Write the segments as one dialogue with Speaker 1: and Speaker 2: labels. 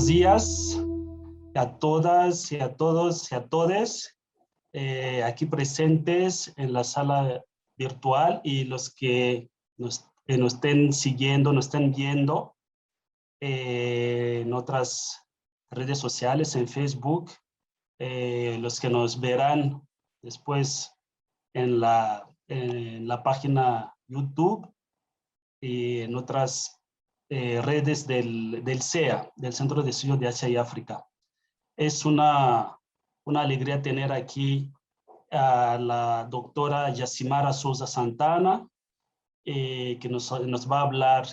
Speaker 1: días a todas y a todos y a todes aquí presentes en la sala virtual y los que nos estén siguiendo, nos estén viendo en otras redes sociales, en Facebook, los que nos verán después en la página YouTube y en otras redes del CEA, del Centro de Estudios de Asia y África. Es una alegría tener aquí a la doctora Yacimara Souza Santana, que nos va a hablar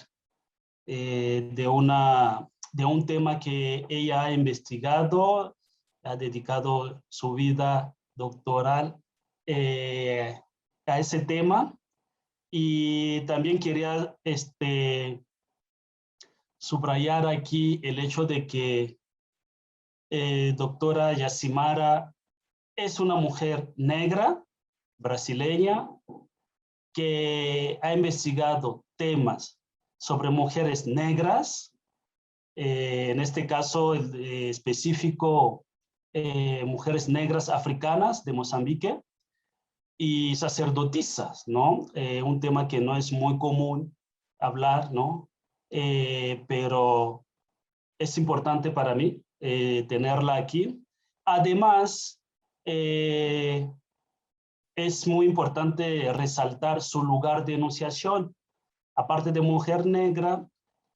Speaker 1: de un tema que ella ha investigado, ha dedicado su vida doctoral a ese tema. Y también quería subrayar aquí el hecho de que doctora Yacimara es una mujer negra, brasileña, que ha investigado temas sobre mujeres negras, en este caso específico, mujeres negras africanas de Mozambique, y sacerdotisas, ¿no? Un tema que no es muy común hablar, ¿no? Pero es importante para mí tenerla aquí. Además, es muy importante resaltar su lugar de enunciación. Aparte de mujer negra,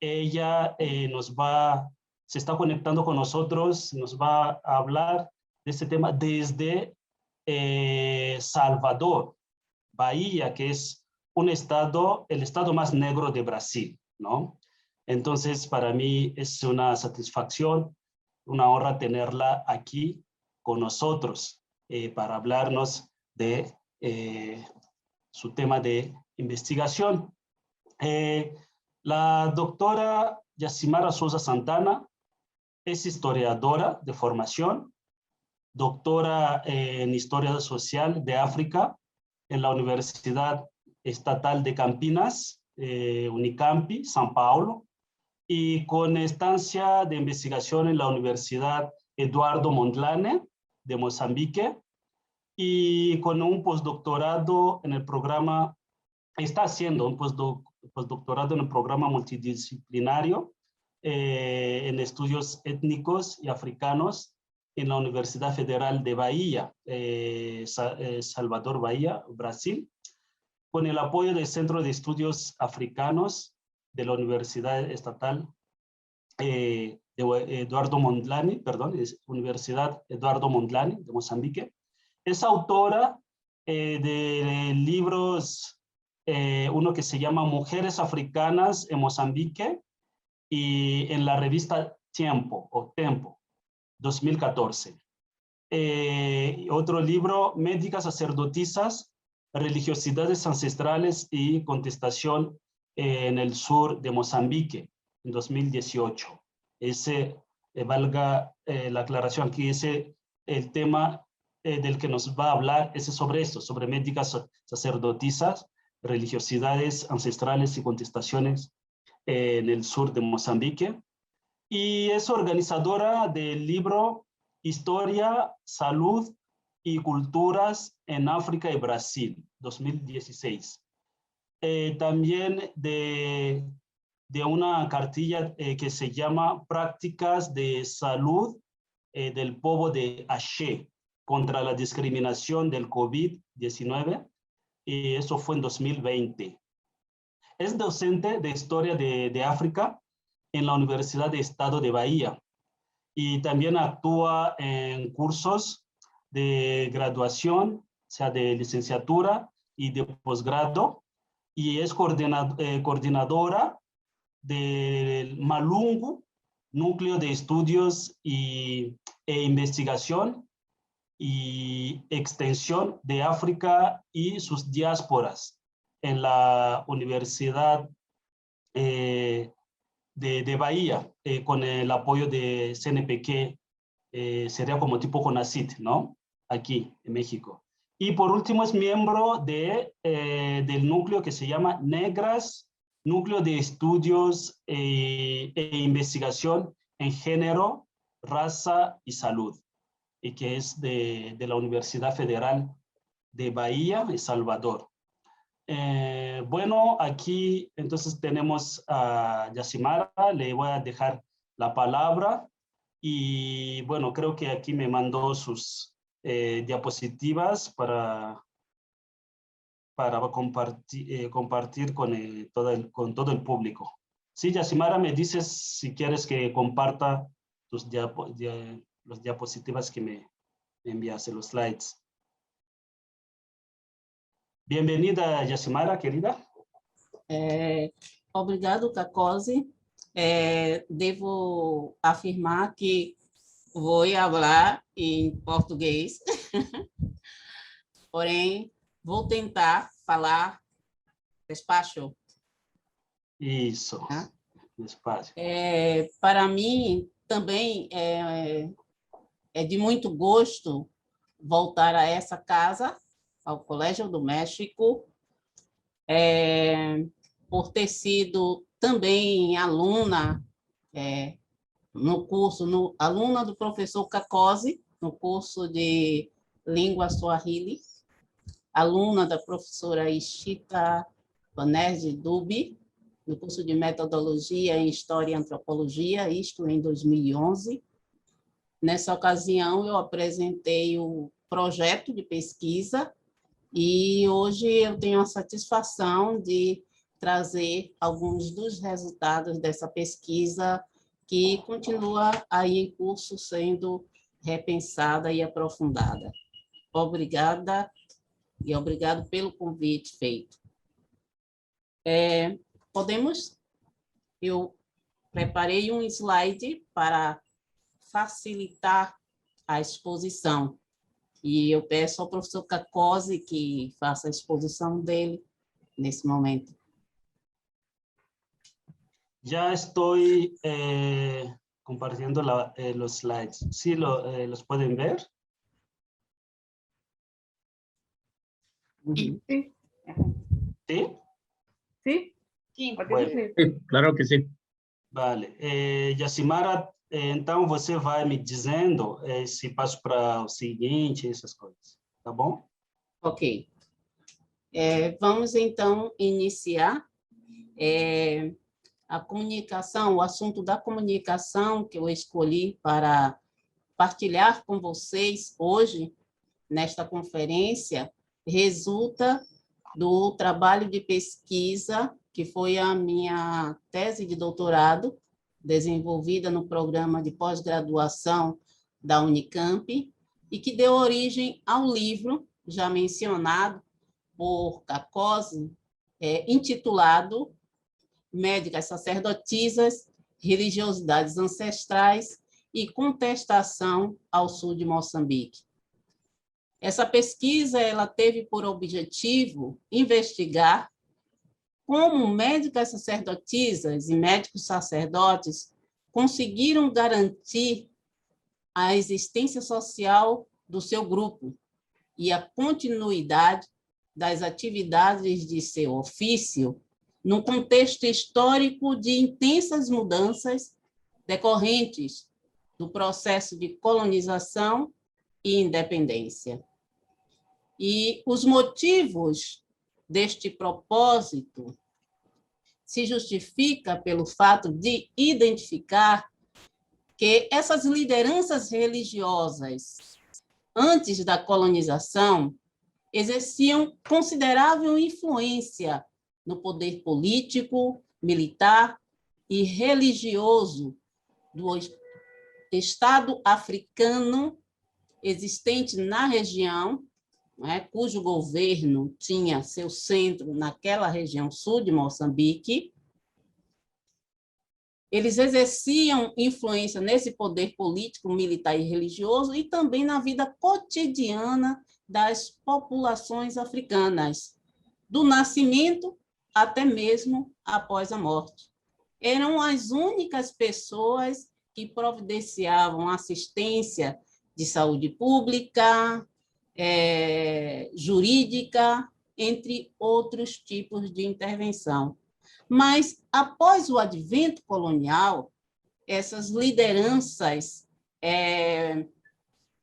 Speaker 1: ella se está conectando con nosotros, nos va a hablar de este tema desde Salvador, Bahía, que es el estado más negro de Brasil, ¿no? Entonces, para mí es una satisfacción, una honra tenerla aquí con nosotros para hablarnos de su tema de investigación. La doctora Yacimara Souza Santana es historiadora de formación, doctora en Historia Social de África en la Universidad Estatal de Campinas, Unicampi, São Paulo, y con estancia de investigación en la Universidad Eduardo Mondlane de Mozambique, y con un postdoctorado en el programa, está haciendo un postdoctorado en el programa multidisciplinario en estudios étnicos y africanos en la Universidad Federal de Bahía, Salvador Bahía, Brasil, con el apoyo del Centro de Estudios Africanos de la Universidad Estatal de Eduardo Mondlane, Universidad Eduardo Mondlane de Mozambique. Es autora de libros, uno que se llama Mujeres Africanas en Mozambique y en la revista Tempo, 2014. Otro libro, Médicas Sacerdotisas, Religiosidades Ancestrales y Contestación en el sur de Mozambique, en 2018. Valga la aclaración aquí, el tema del que nos va a hablar es sobre esto, sobre médicas sacerdotisas, religiosidades ancestrales y contestaciones en el sur de Mozambique. Y es organizadora del libro Historia, Salud y Culturas en África y Brasil, 2016. También de una cartilla que se llama Prácticas de Salud del Povo de Axé contra la discriminación del COVID-19, y eso fue en 2020. Es docente de Historia de África en la Universidad de Estado de Bahía, y también actúa en cursos de graduación, o sea, de licenciatura y de posgrado, y es coordinadora del Malungu, Núcleo de Estudios e Investigación y Extensión de África y sus diásporas en la Universidad de Bahía, con el apoyo de CNPq, sería como tipo CONACYT, ¿no? Aquí, en México. Y por último es miembro del núcleo que se llama Negras, Núcleo de Estudios e Investigación en género, raza y salud, y que es de la Universidad Federal de Bahía, El Salvador. Bueno, aquí entonces tenemos a Yacimara, le voy a dejar la palabra y bueno, creo que aquí me mandó sus diapositivas para compartir con todo el público. Sí, Yacimara, me dices si quieres que comparta los diapositivas que me enviaste, los slides. Bem-vinda, Yacimara, querida.
Speaker 2: Obrigado, Cacosi. Devo afirmar que vou falar em português, porém, vou tentar falar despacio.
Speaker 1: Isso,
Speaker 2: Tá?
Speaker 1: despacio.
Speaker 2: Para mim, também é de muito gosto voltar a essa casa, ao Colégio do México, por ter sido também aluna no curso, aluna do professor Cacosi, no curso de Língua Swahili, aluna da professora Ishita Banerjee Dube, no curso de Metodologia em História e Antropologia, isto em 2011. Nessa ocasião, eu apresentei o projeto de pesquisa e hoje eu tenho a satisfação de trazer alguns dos resultados dessa pesquisa que continua aí em curso sendo repensada e aprofundada. Obrigada e obrigado pelo convite feito. Eu preparei um slide para facilitar a exposição. E eu peço ao professor Cacosi que faça a exposição dele nesse momento.
Speaker 1: Ya estoy compartiendo los slides. ¿Sí los pueden ver?
Speaker 2: Uhum.
Speaker 3: Sí.
Speaker 1: ¿Sí?
Speaker 3: Sí.
Speaker 2: Sim,
Speaker 1: Bueno.
Speaker 3: Sí, claro que sí.
Speaker 1: Vale. Yacimara, então você vai me dizendo se passo para o seguinte, essas coisas. Tá bom?
Speaker 2: Ok. Vamos, então, iniciar. A comunicação, o assunto da comunicação que eu escolhi para partilhar com vocês hoje, nesta conferência, resulta do trabalho de pesquisa, que foi a minha tese de doutorado, desenvolvida no programa de pós-graduação da Unicamp, e que deu origem ao livro, já mencionado por Cacosi, intitulado Médicas Sacerdotisas, Religiosidades Ancestrais e Contestação ao Sul de Moçambique. Essa pesquisa ela teve por objetivo investigar como médicas sacerdotisas e médicos sacerdotes conseguiram garantir a existência social do seu grupo e a continuidade das atividades de seu ofício num contexto histórico de intensas mudanças decorrentes do processo de colonização e independência. E os motivos deste propósito se justifica pelo fato de identificar que essas lideranças religiosas, antes da colonização, exerciam considerável influência no poder político, militar e religioso do Estado africano existente na região, cujo governo tinha seu centro naquela região sul de Moçambique. Eles exerciam influência nesse poder político, militar e religioso e também na vida cotidiana das populações africanas, do nascimento até mesmo após a morte. Eram as únicas pessoas que providenciavam assistência de saúde pública, jurídica, entre outros tipos de intervenção. Mas, após o advento colonial, essas lideranças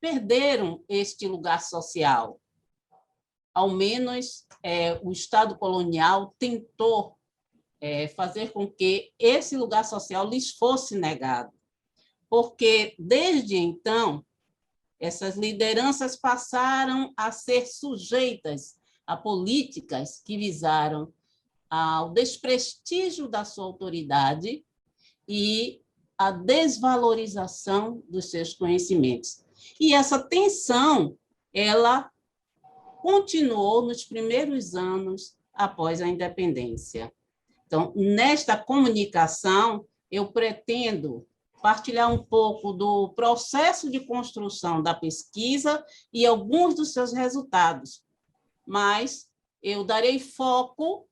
Speaker 2: perderam este lugar social. Ao menos o Estado colonial tentou fazer com que esse lugar social lhes fosse negado, porque, desde então, essas lideranças passaram a ser sujeitas a políticas que visaram ao desprestígio da sua autoridade e a desvalorização dos seus conhecimentos. E essa tensão, ela continuou nos primeiros anos após a independência. Então, nesta comunicação, eu pretendo partilhar um pouco do processo de construção da pesquisa e alguns dos seus resultados, mas eu darei foco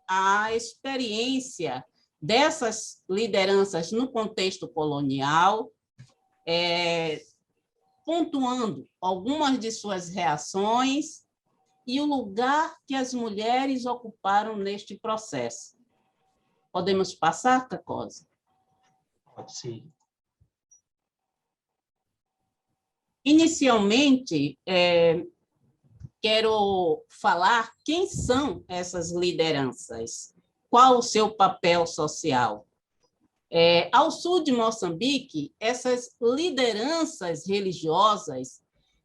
Speaker 2: à experiência dessas lideranças no contexto colonial, pontuando algumas de suas reações e o lugar que as mulheres ocuparam neste processo. Podemos passar, Cacosa?
Speaker 1: Pode sim.
Speaker 2: Inicialmente, quero falar quem são essas lideranças, qual o seu papel social. Ao sul de Moçambique, essas lideranças religiosas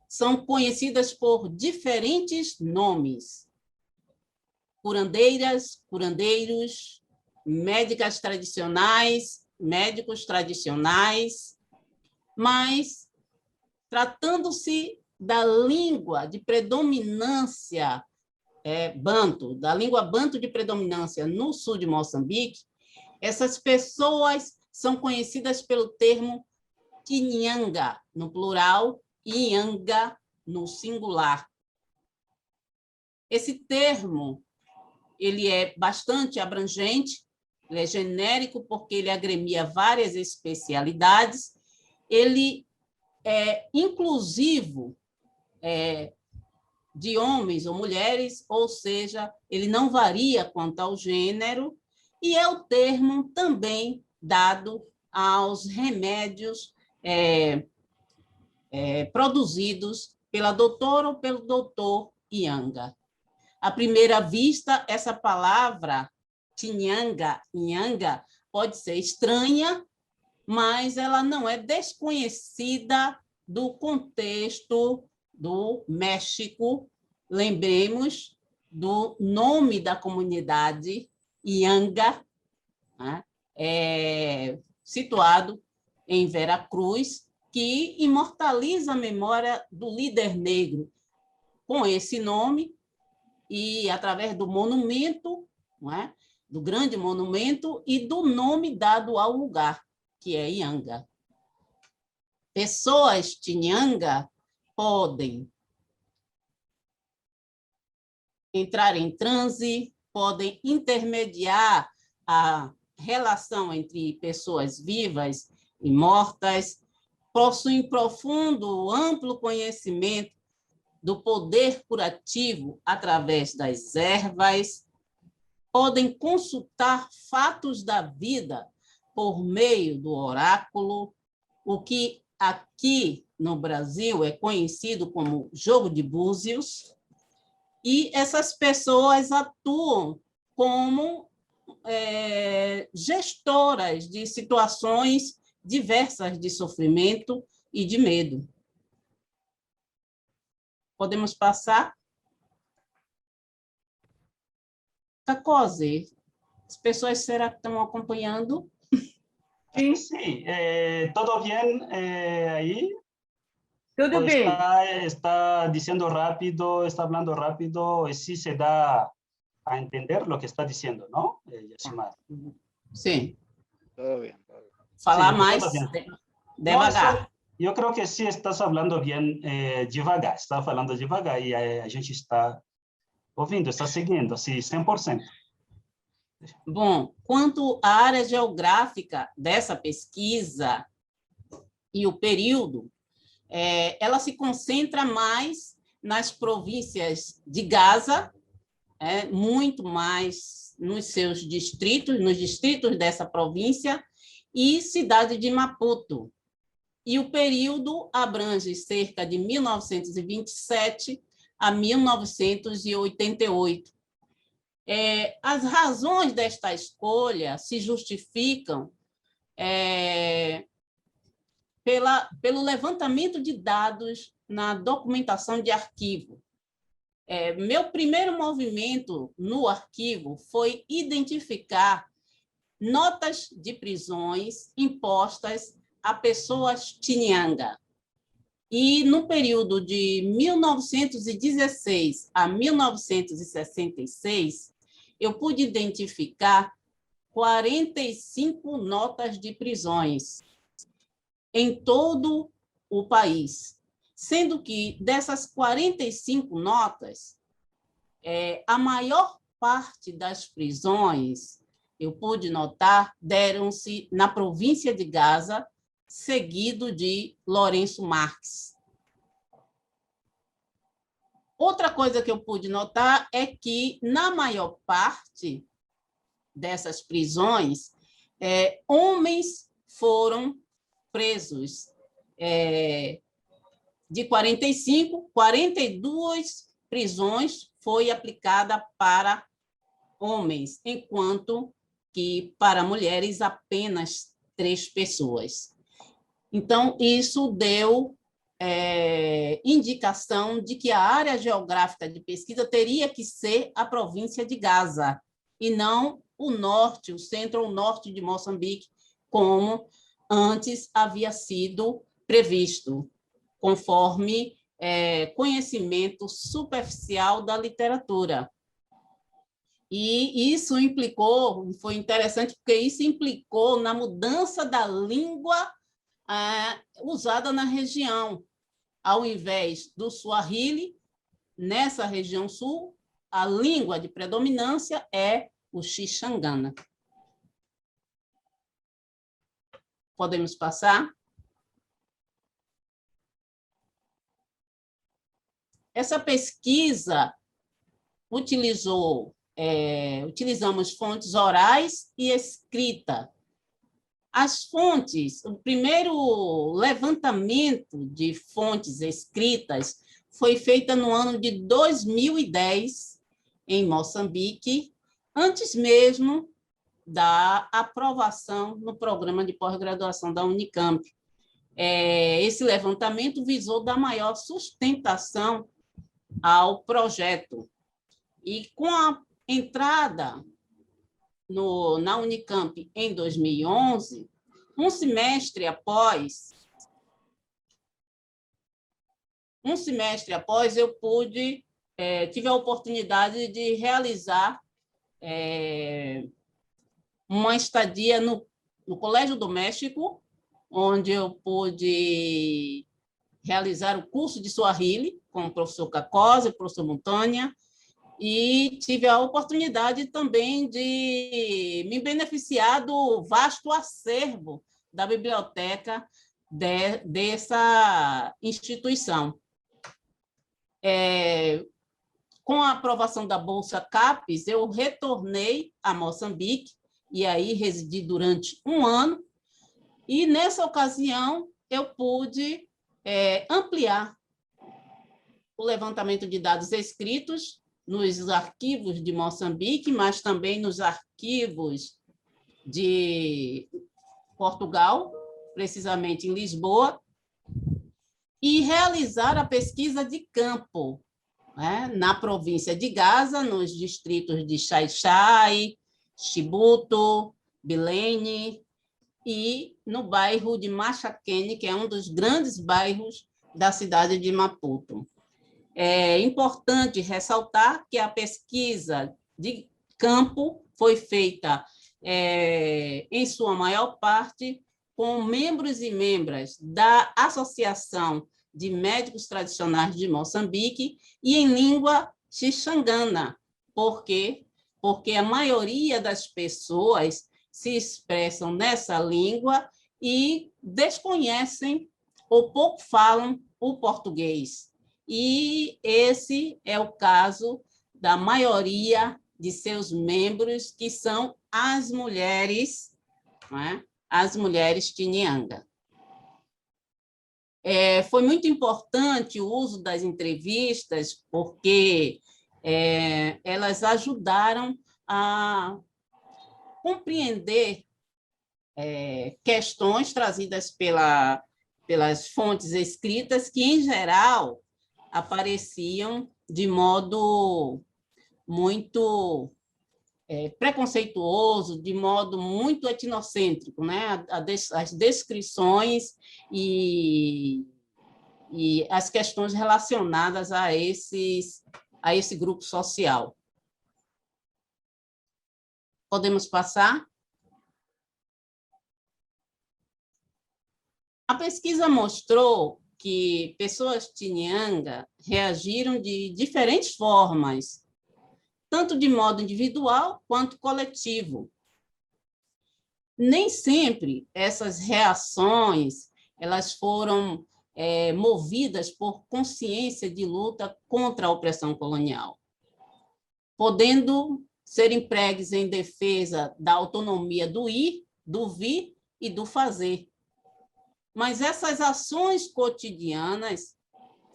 Speaker 2: são conhecidas por diferentes nomes: curandeiras, curandeiros, médicas tradicionais, médicos tradicionais, mas, tratando-se da língua de predominância banto, da língua banto de predominância no sul de Moçambique, essas pessoas são conhecidas pelo termo Tinyanga, no plural, e Yanga, no singular. Esse termo ele é bastante abrangente, ele é genérico porque ele agremia várias especialidades, ele é inclusivo de homens ou mulheres, ou seja, ele não varia quanto ao gênero, e é o termo também dado aos remédios produzidos pela doutora ou pelo doutor Yanga. À primeira vista, essa palavra, Tinyanga, Yanga, pode ser estranha, mas ela não é desconhecida do contexto do México. Lembremos do nome da comunidade, Yanga, né? Situado em Veracruz, que imortaliza a memória do líder negro com esse nome e através do monumento, não é? Do grande monumento e do nome dado ao lugar, que é Yanga. Pessoas Tinyanga podem entrar em transe, podem intermediar a relação entre pessoas vivas e mortas, possuem profundo, amplo conhecimento do poder curativo através das ervas, podem consultar fatos da vida por meio do oráculo, o que aqui no Brasil é conhecido como jogo de búzios, e essas pessoas atuam como gestoras de situações diversas de sofrimento e de medo. Podemos passar? Cacosa, as pessoas será que estão acompanhando?
Speaker 1: Sim, sim. ¿Todo bien ahí?
Speaker 3: Tudo bem.
Speaker 1: Está diciendo rápido, está hablando rápido, y sí se da a entender lo que está diciendo, ¿no, Yasimar?
Speaker 2: Sim.
Speaker 4: Todo bien.
Speaker 2: Falar
Speaker 1: Sí,
Speaker 2: mais
Speaker 1: todo bien.
Speaker 2: devagar.
Speaker 1: No, yo creo que sí estás hablando bien devagar, está falando devagar y a gente está ouvindo, está seguindo, sim, 100%.
Speaker 2: Bom, quanto à área geográfica dessa pesquisa e o período, ela se concentra mais nas províncias de Gaza, muito mais nos seus distritos, nos distritos dessa província, e cidade de Maputo. E o período abrange cerca de 1927 a 1988. As razões desta escolha se justificam pelo levantamento de dados na documentação de arquivo. Meu primeiro movimento no arquivo foi identificar notas de prisões impostas a pessoas Chinyanga. E no período de 1916 a 1966, eu pude identificar 45 notas de prisões em todo o país, sendo que dessas 45 notas, a maior parte das prisões, eu pude notar, deram-se na província de Gaza, seguido de Lourenço Marques. Outra coisa que eu pude notar é que, na maior parte dessas prisões, homens foram presos. De 45, 42 prisões foi aplicada para homens, enquanto que para mulheres apenas 3 pessoas. Então, isso deu indicação de que a área geográfica de pesquisa teria que ser a província de Gaza, e não o norte, o centro ou norte de Moçambique, como antes havia sido previsto, conforme conhecimento superficial da literatura. E isso implicou, foi interessante, porque isso implicou na mudança da língua usada na região. Ao invés do Swahili, nessa região sul, a língua de predominância é o Xixangana. Podemos passar? Essa pesquisa utilizamos fontes orais e escrita. As fontes, o primeiro levantamento de fontes escritas foi feito no ano de 2010, em Moçambique, antes mesmo da aprovação no programa de pós-graduação da Unicamp. Esse levantamento visou dar maior sustentação ao projeto. E com a entrada na Unicamp em 2011, um semestre após, eu tive a oportunidade de realizar uma estadia no Colégio do México, onde eu pude realizar o curso de Swahili com o professor Kakosi, o professor Montanha, e tive a oportunidade também de me beneficiar do vasto acervo da biblioteca dessa instituição. Com a aprovação da Bolsa CAPES, eu retornei a Moçambique, e aí residi durante 1 ano, e nessa ocasião eu pude ampliar o levantamento de dados escritos nos arquivos de Moçambique, mas também nos arquivos de Portugal, precisamente em Lisboa, e realizar a pesquisa de campo, na província de Gaza, nos distritos de Xai-Xai, Chibuto, Bilene, e no bairro de Machakene, que é um dos grandes bairros da cidade de Maputo. É importante ressaltar que a pesquisa de campo foi feita, em sua maior parte, com membros e membras da Associação de Médicos Tradicionais de Moçambique e em língua xixangana. Por quê? Porque a maioria das pessoas se expressam nessa língua e desconhecem ou pouco falam o português. E esse é o caso da maioria de seus membros, que são as mulheres, as mulheres Tinianga. Foi muito importante o uso das entrevistas, porque elas ajudaram a compreender questões trazidas pelas fontes escritas, que, em geral, apareciam de modo muito preconceituoso, de modo muito etnocêntrico, né? As descrições e as questões relacionadas a esse grupo social. Podemos passar? A pesquisa mostrou que pessoas Tinianga reagiram de diferentes formas, tanto de modo individual quanto coletivo. Nem sempre essas reações elas foram movidas por consciência de luta contra a opressão colonial, podendo ser empregues em defesa da autonomia do ir, do vir e do fazer. Mas essas ações cotidianas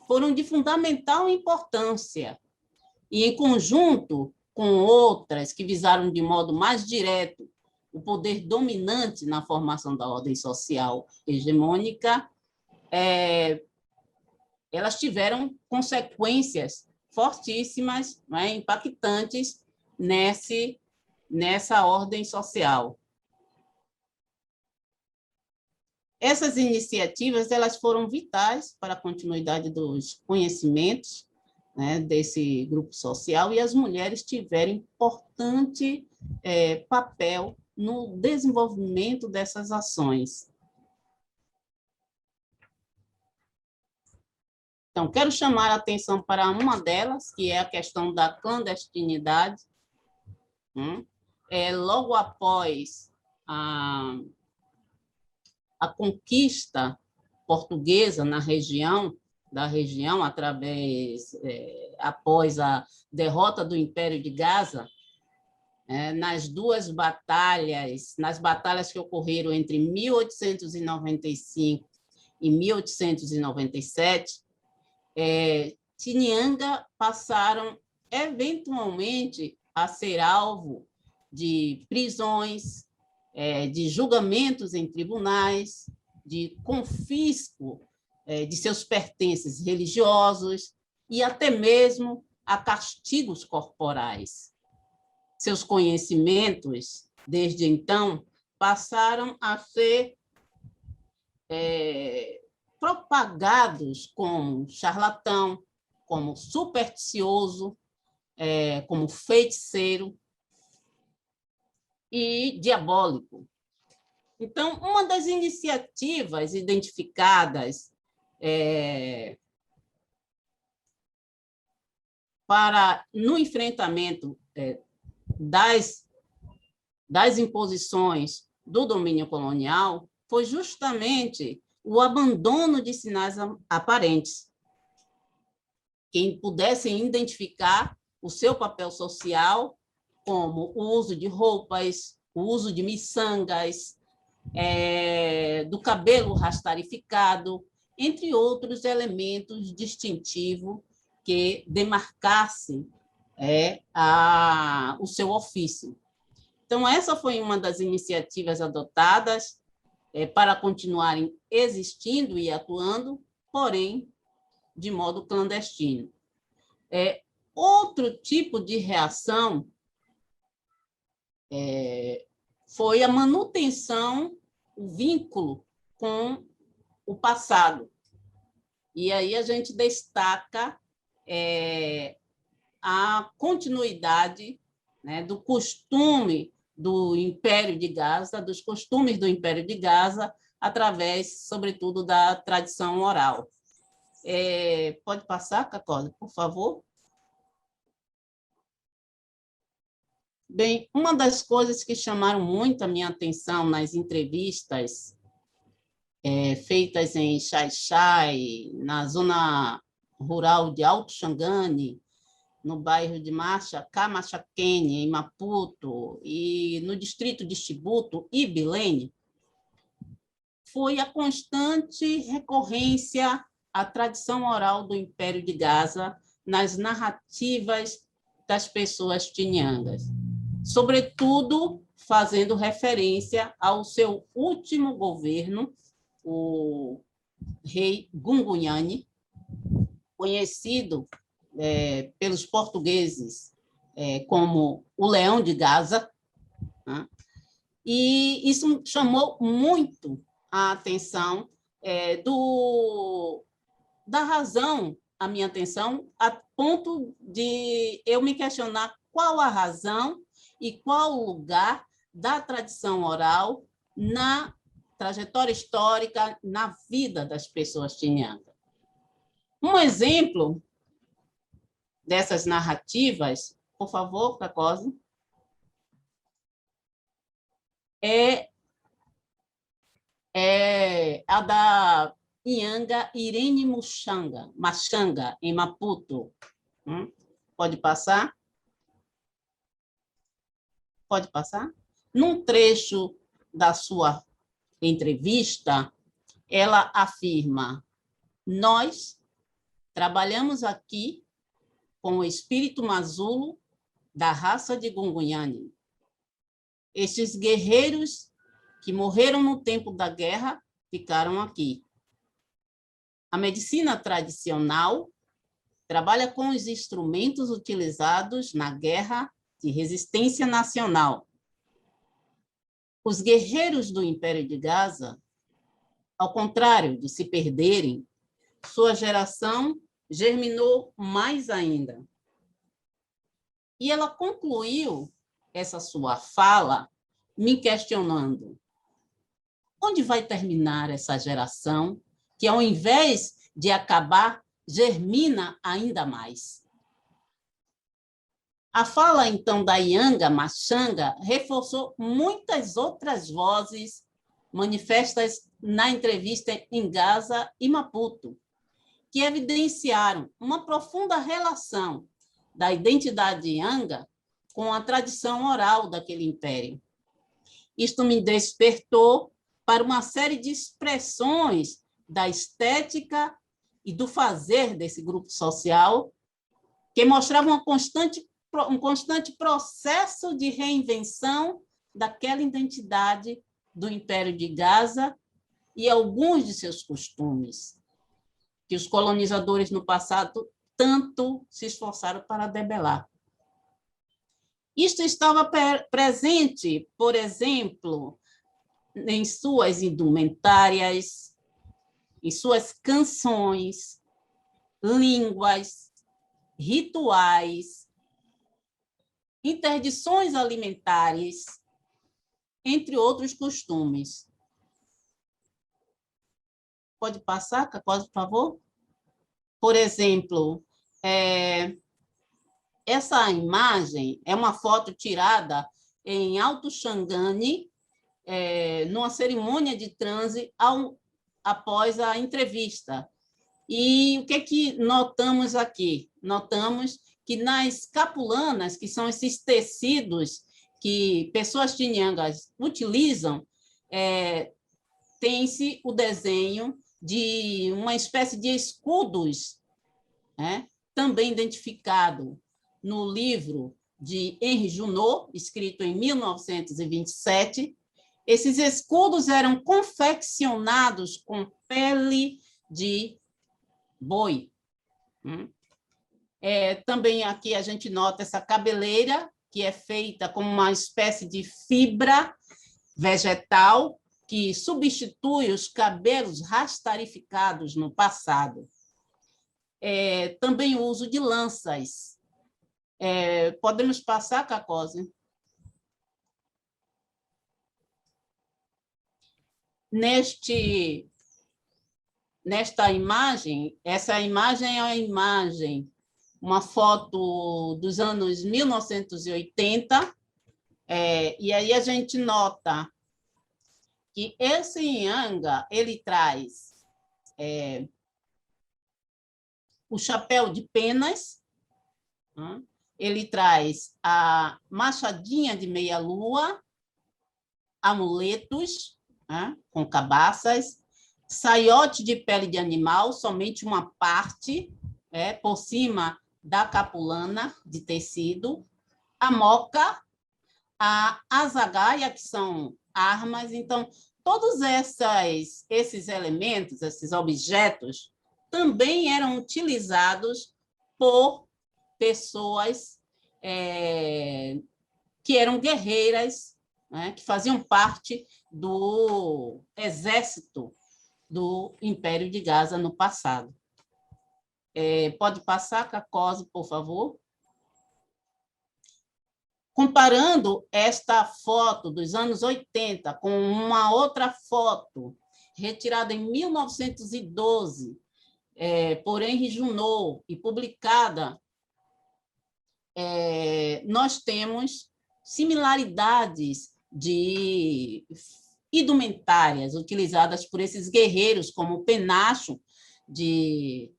Speaker 2: foram de fundamental importância e, em conjunto com outras que visaram de modo mais direto o poder dominante na formação da ordem social hegemônica, elas tiveram consequências fortíssimas, né, impactantes nessa ordem social. Essas iniciativas elas foram vitais para a continuidade dos conhecimentos, né, desse grupo social, e as mulheres tiveram importante papel no desenvolvimento dessas ações. Então, quero chamar a atenção para uma delas, que é a questão da clandestinidade. Logo após a conquista portuguesa na região, após a derrota do Império de Gaza, nas batalhas que ocorreram entre 1895 e 1897, Tinianga passaram, eventualmente, a ser alvo de prisões, de julgamentos em tribunais, de confisco de seus pertences religiosos e até mesmo a castigos corporais. Seus conhecimentos, desde então, passaram a ser propagados como charlatão, como supersticioso, como feiticeiro e diabólico. Então, uma das iniciativas identificadas no enfrentamento das imposições do domínio colonial foi justamente o abandono de sinais aparentes, que pudessem identificar o seu papel social, como o uso de roupas, o uso de miçangas, do cabelo rastarificado, entre outros elementos distintivos que demarcassem o seu ofício. Então, essa foi uma das iniciativas adotadas para continuarem existindo e atuando, porém, de modo clandestino. Outro tipo de reação foi a manutenção, o vínculo com o passado. E aí a gente destaca a continuidade, né, do costume do Império de Gaza, dos costumes do Império de Gaza, através, sobretudo, da tradição oral. Pode passar, Cacosa, por favor? Bem, uma das coisas que chamaram muito a minha atenção nas entrevistas feitas em Xai-Xai, na zona rural de Alto Xangane, no bairro de Kamachakene, em Maputo, e no distrito de Chibuto e Bilene, foi a constante recorrência à tradição oral do Império de Gaza nas narrativas das pessoas tinhangas, sobretudo fazendo referência ao seu último governo, o rei Gungunhane, conhecido pelos portugueses como o Leão de Gaza, né? E isso chamou muito a atenção da razão, a minha atenção, a ponto de eu me questionar qual a razão e qual o lugar da tradição oral na trajetória histórica, na vida das pessoas tinhangas. Um exemplo dessas narrativas, por favor, Cacosa, é a da Inhanga Irene Machanga, em Maputo. Pode passar? Pode passar? Num trecho da sua entrevista, ela afirma: nós trabalhamos aqui com o espírito masulo da raça de Gungunhane. Estes guerreiros que morreram no tempo da guerra ficaram aqui. A medicina tradicional trabalha com os instrumentos utilizados na guerra de resistência nacional. Os guerreiros do Império de Gaza, ao contrário de se perderem, sua geração germinou mais ainda. E ela concluiu essa sua fala me questionando: onde vai terminar essa geração que, ao invés de acabar, germina ainda mais? A fala, então, da Inhanga Machanga reforçou muitas outras vozes manifestas na entrevista em Gaza e Maputo, que evidenciaram uma profunda relação da identidade Inhanga com a tradição oral daquele império. Isto me despertou para uma série de expressões da estética e do fazer desse grupo social, que mostravam um constante processo de reinvenção daquela identidade do Império de Gaza e alguns de seus costumes, que os colonizadores no passado tanto se esforçaram para debelar. Isto estava presente, por exemplo, em suas indumentárias, em suas canções, línguas, rituais, interdições alimentares, entre outros costumes. Pode passar, Cacosa, por favor? Por exemplo, essa imagem é uma foto tirada em Alto Xangane, numa cerimônia de transe após a entrevista. E o que notamos aqui? Notamos que nas capulanas, que são esses tecidos que pessoas tinhangas utilizam, tem-se o desenho de uma espécie de escudos, também identificado no livro de Henri Junot, escrito em 1927. Esses escudos eram confeccionados com pele de boi. Também aqui a gente nota essa cabeleira, que é feita com uma espécie de fibra vegetal que substitui os cabelos rastarificados no passado. Também o uso de lanças. Podemos passar, Cacosa? Nesta imagem, essa imagem é uma foto dos anos 1980, e aí a gente nota que esse Inhanga, ele traz o chapéu de penas, ele traz a machadinha de meia-lua, amuletos, né, com cabaças, saiote de pele de animal, somente uma parte, por cima da capulana de tecido, a moca, a azagaia, que são armas. Então, todos esses elementos, esses objetos, também eram utilizados por pessoas que eram guerreiras, né, que faziam parte do exército do Império de Gaza no passado. Pode passar, Cacose, por favor? Comparando esta foto dos anos 80 com uma outra foto retirada em 1912 por Henri Junot e publicada, nós temos similaridades de indumentárias utilizadas por esses guerreiros, como o penacho de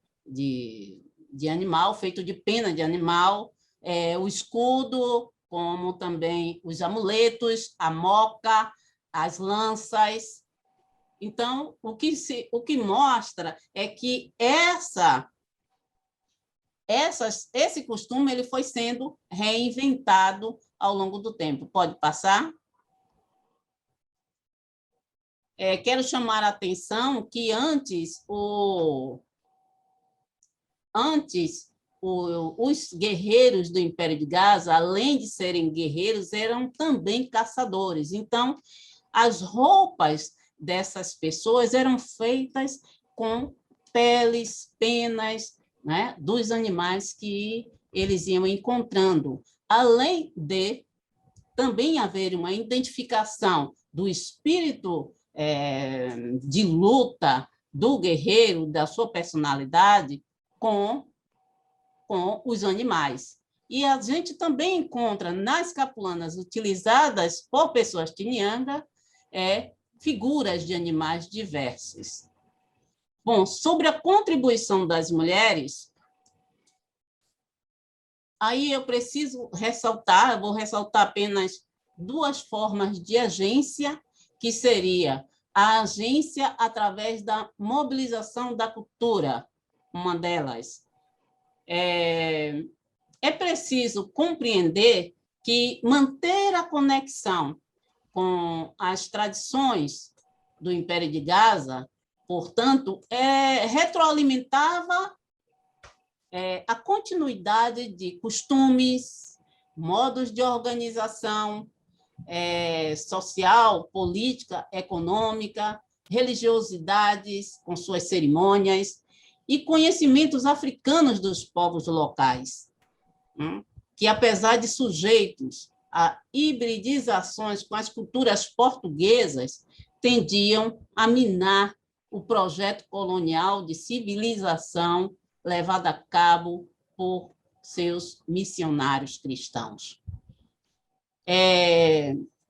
Speaker 2: animal, feito de pena de animal, o escudo, como também os amuletos, a moca, as lanças. Então, o que mostra é que esse costume ele foi sendo reinventado ao longo do tempo. Pode passar? Quero chamar a atenção que antes os guerreiros do Império de Gaza, além de serem guerreiros, eram também caçadores. Então, as roupas dessas pessoas eram feitas com peles, penas, né, dos animais que eles iam encontrando, além de também haver uma identificação do espírito de luta do guerreiro, da sua personalidade, com os animais. E a gente também encontra nas capulanas utilizadas por pessoas Tinianga figuras de animais diversos. Bom, sobre a contribuição das mulheres, aí eu preciso ressaltar, vou ressaltar apenas duas formas de agência, que seria a agência através da mobilização da cultura, uma delas. É preciso compreender que manter a conexão com as tradições do Império de Gaza, portanto, retroalimentava a continuidade de costumes, modos de organização social, política, econômica, religiosidades com suas cerimônias e conhecimentos africanos dos povos locais, que, apesar de sujeitos a hibridizações com as culturas portuguesas, tendiam a minar o projeto colonial de civilização levado a cabo por seus missionários cristãos.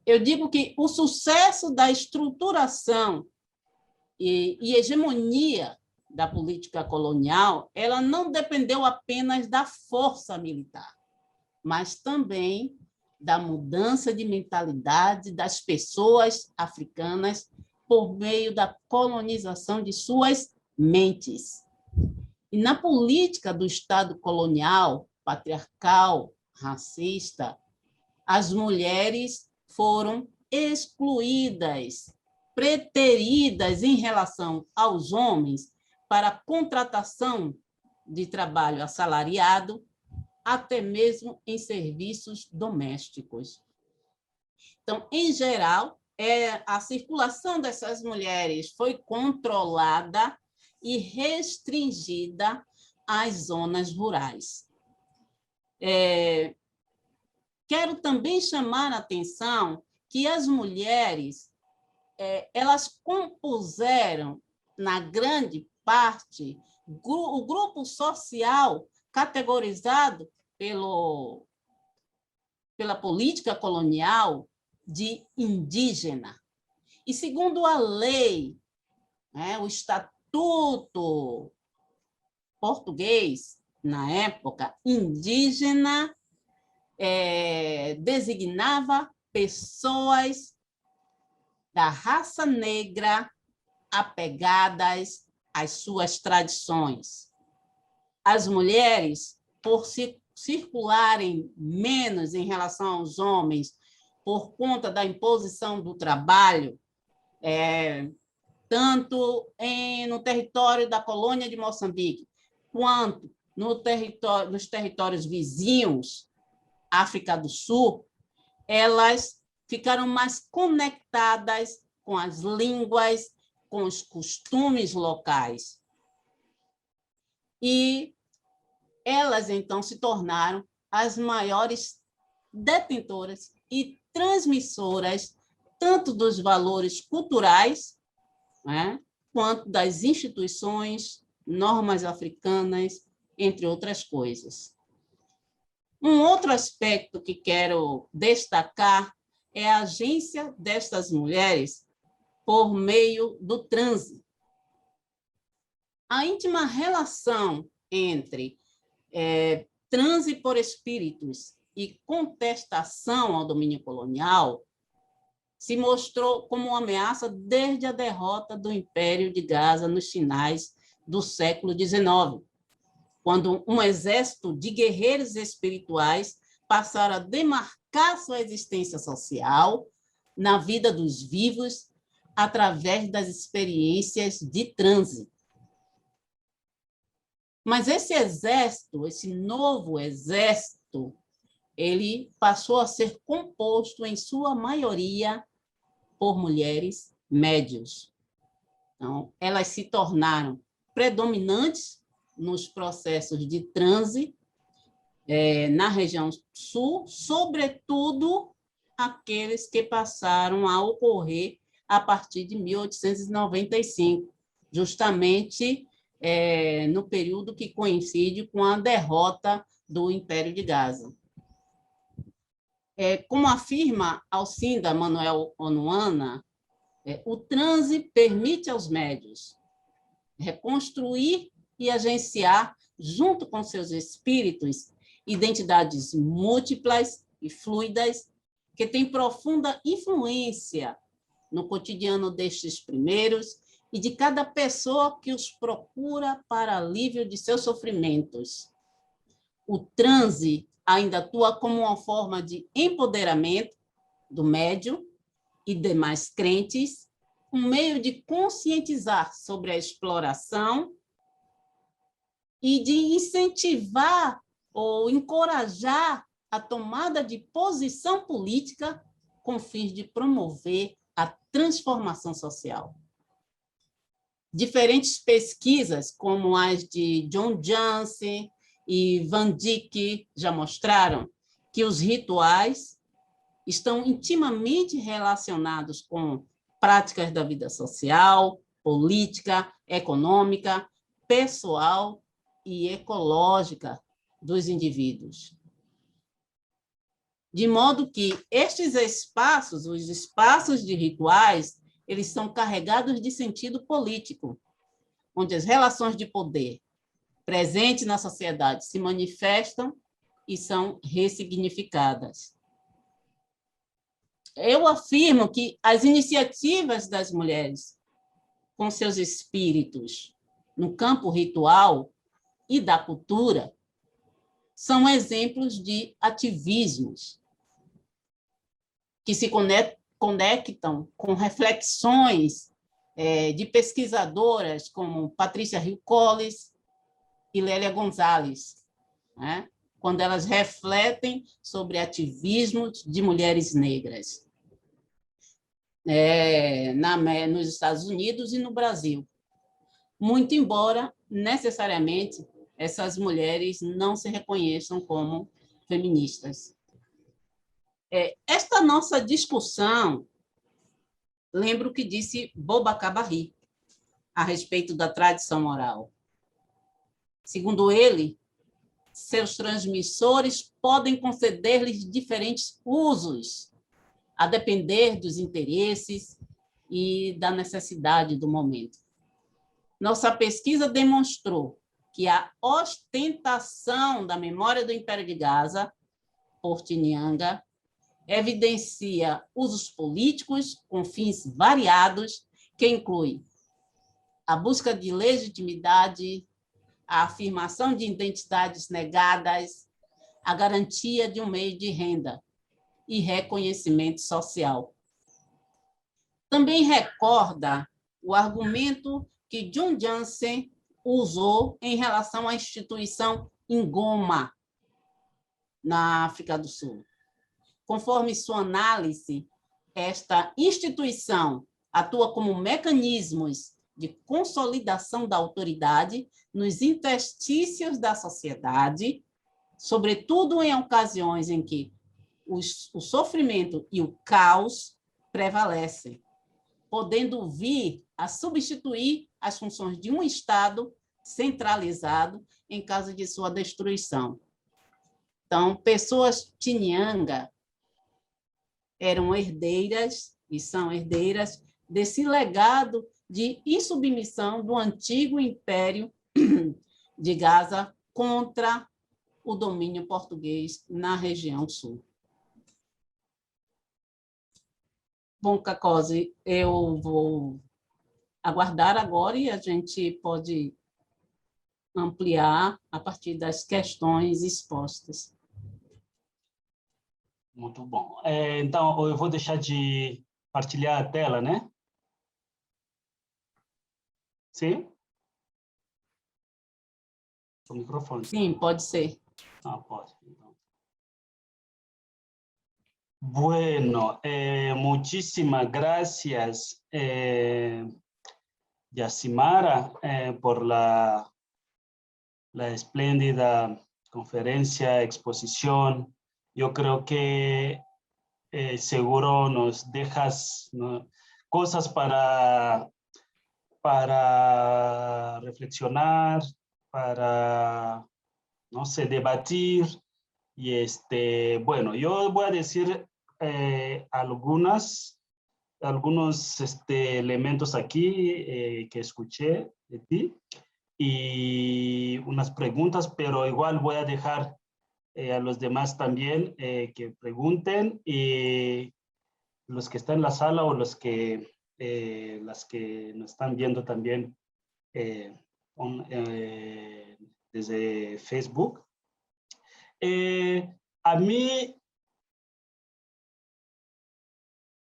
Speaker 2: Eu digo que o sucesso da estruturação e hegemonia da política colonial, ela não dependeu apenas da força militar, mas também da mudança de mentalidade das pessoas africanas por meio da colonização de suas mentes. E na política do Estado colonial, patriarcal, racista, as mulheres foram excluídas, preteridas em relação aos homens para a contratação de trabalho assalariado, até mesmo em serviços domésticos. Então, em geral, a circulação dessas mulheres foi controlada e restringida às zonas rurais. Quero também chamar a atenção que as mulheres elas compuseram, na grande parte, o grupo social categorizado pela política colonial de indígena. E, segundo a lei, o Estatuto português, na época, indígena designava pessoas da raça negra apegadas às suas tradições. As mulheres, por circularem menos em relação aos homens, por conta da imposição do trabalho, tanto no território da colônia de Moçambique, quanto nos territórios vizinhos, África do Sul, elas ficaram mais conectadas com as línguas, com os costumes locais. E elas, então, se tornaram as maiores detentoras e transmissoras tanto dos valores culturais, né, quanto das instituições, normas africanas, entre outras coisas. Um outro aspecto que quero destacar é a agência destas mulheres por meio do transe. A íntima relação entre transe por espíritos e contestação ao domínio colonial se mostrou como uma ameaça desde a derrota do Império de Gaza nos finais do século XIX, quando um exército de guerreiros espirituais passaram a demarcar sua existência social na vida dos vivos através das experiências de transe. Mas esse exército, esse novo exército, ele passou a ser composto, em sua maioria, por mulheres médios. Então, elas se tornaram predominantes nos processos de transe na região sul, sobretudo aqueles que passaram a ocorrer a partir de 1895, justamente no período que coincide com a derrota do Império de Gaza. Como afirma Alcinda Manuel Onuana, o transe permite aos médios reconstruir e agenciar, junto com seus espíritos, identidades múltiplas e fluidas que têm profunda influência no cotidiano destes primeiros e de cada pessoa que os procura para alívio de seus sofrimentos. O transe ainda atua como uma forma de empoderamento do médium e demais crentes, um meio de conscientizar sobre a exploração e de incentivar ou encorajar a tomada de posição política com fins de promover a transformação social. Diferentes pesquisas, como as de John Jansen e Van Dyck, já mostraram que os rituais estão intimamente relacionados com práticas da vida social, política, econômica, pessoal e ecológica dos indivíduos. De modo que estes espaços, os espaços de rituais, eles são carregados de sentido político, onde as relações de poder presentes na sociedade se manifestam e são ressignificadas. Eu afirmo que as iniciativas das mulheres com seus espíritos no campo ritual e da cultura são exemplos de ativismos que se conectam com reflexões de pesquisadoras como Patrícia Hill Collins e Lélia Gonzalez, né? Quando elas refletem sobre ativismos de mulheres negras nos Estados Unidos e no Brasil. Muito embora, necessariamente, essas mulheres não se reconheçam como feministas. Esta nossa discussão lembra o que disse Boubacar Barry a respeito da tradição oral. Segundo ele, seus transmissores podem conceder-lhes diferentes usos, a depender dos interesses e da necessidade do momento. Nossa pesquisa demonstrou que a ostentação da memória do Império de Gaza, por Tinianga, evidencia usos políticos com fins variados, que inclui a busca de legitimidade, a afirmação de identidades negadas, a garantia de um meio de renda e reconhecimento social. Também recorda o argumento que John Jansen usou em relação à instituição Ngoma, na África do Sul. Conforme sua análise, esta instituição atua como mecanismos de consolidação da autoridade nos interstícios da sociedade, sobretudo em ocasiões em que o sofrimento e o caos prevalecem, podendo vir a substituir as funções de um Estado centralizado em caso de sua destruição. Então, pessoas Chinyanga eram herdeiras, e são herdeiras, desse legado de insubmissão do antigo Império de Gaza contra o domínio português na região sul. Bom, Kakosi, eu vou aguardar agora e a gente pode ampliar a partir das questões expostas.
Speaker 1: Muito bom. Então, eu vou deixar de partilhar a tela, né? Sim? O microfone.
Speaker 2: Sim, pode ser.
Speaker 1: Ah, pode. Bueno, muchísimas gracias, Yacimara, por la espléndida conferencia, exposición. Yo creo que seguro nos dejas, ¿no?, cosas para reflexionar, para, no sé, debatir. Y bueno, yo voy a decir algunos elementos aquí que escuché de ti y unas preguntas, pero igual voy a dejar a los demás también que pregunten, y los que están en la sala o las que nos están viendo también desde Facebook. A mí,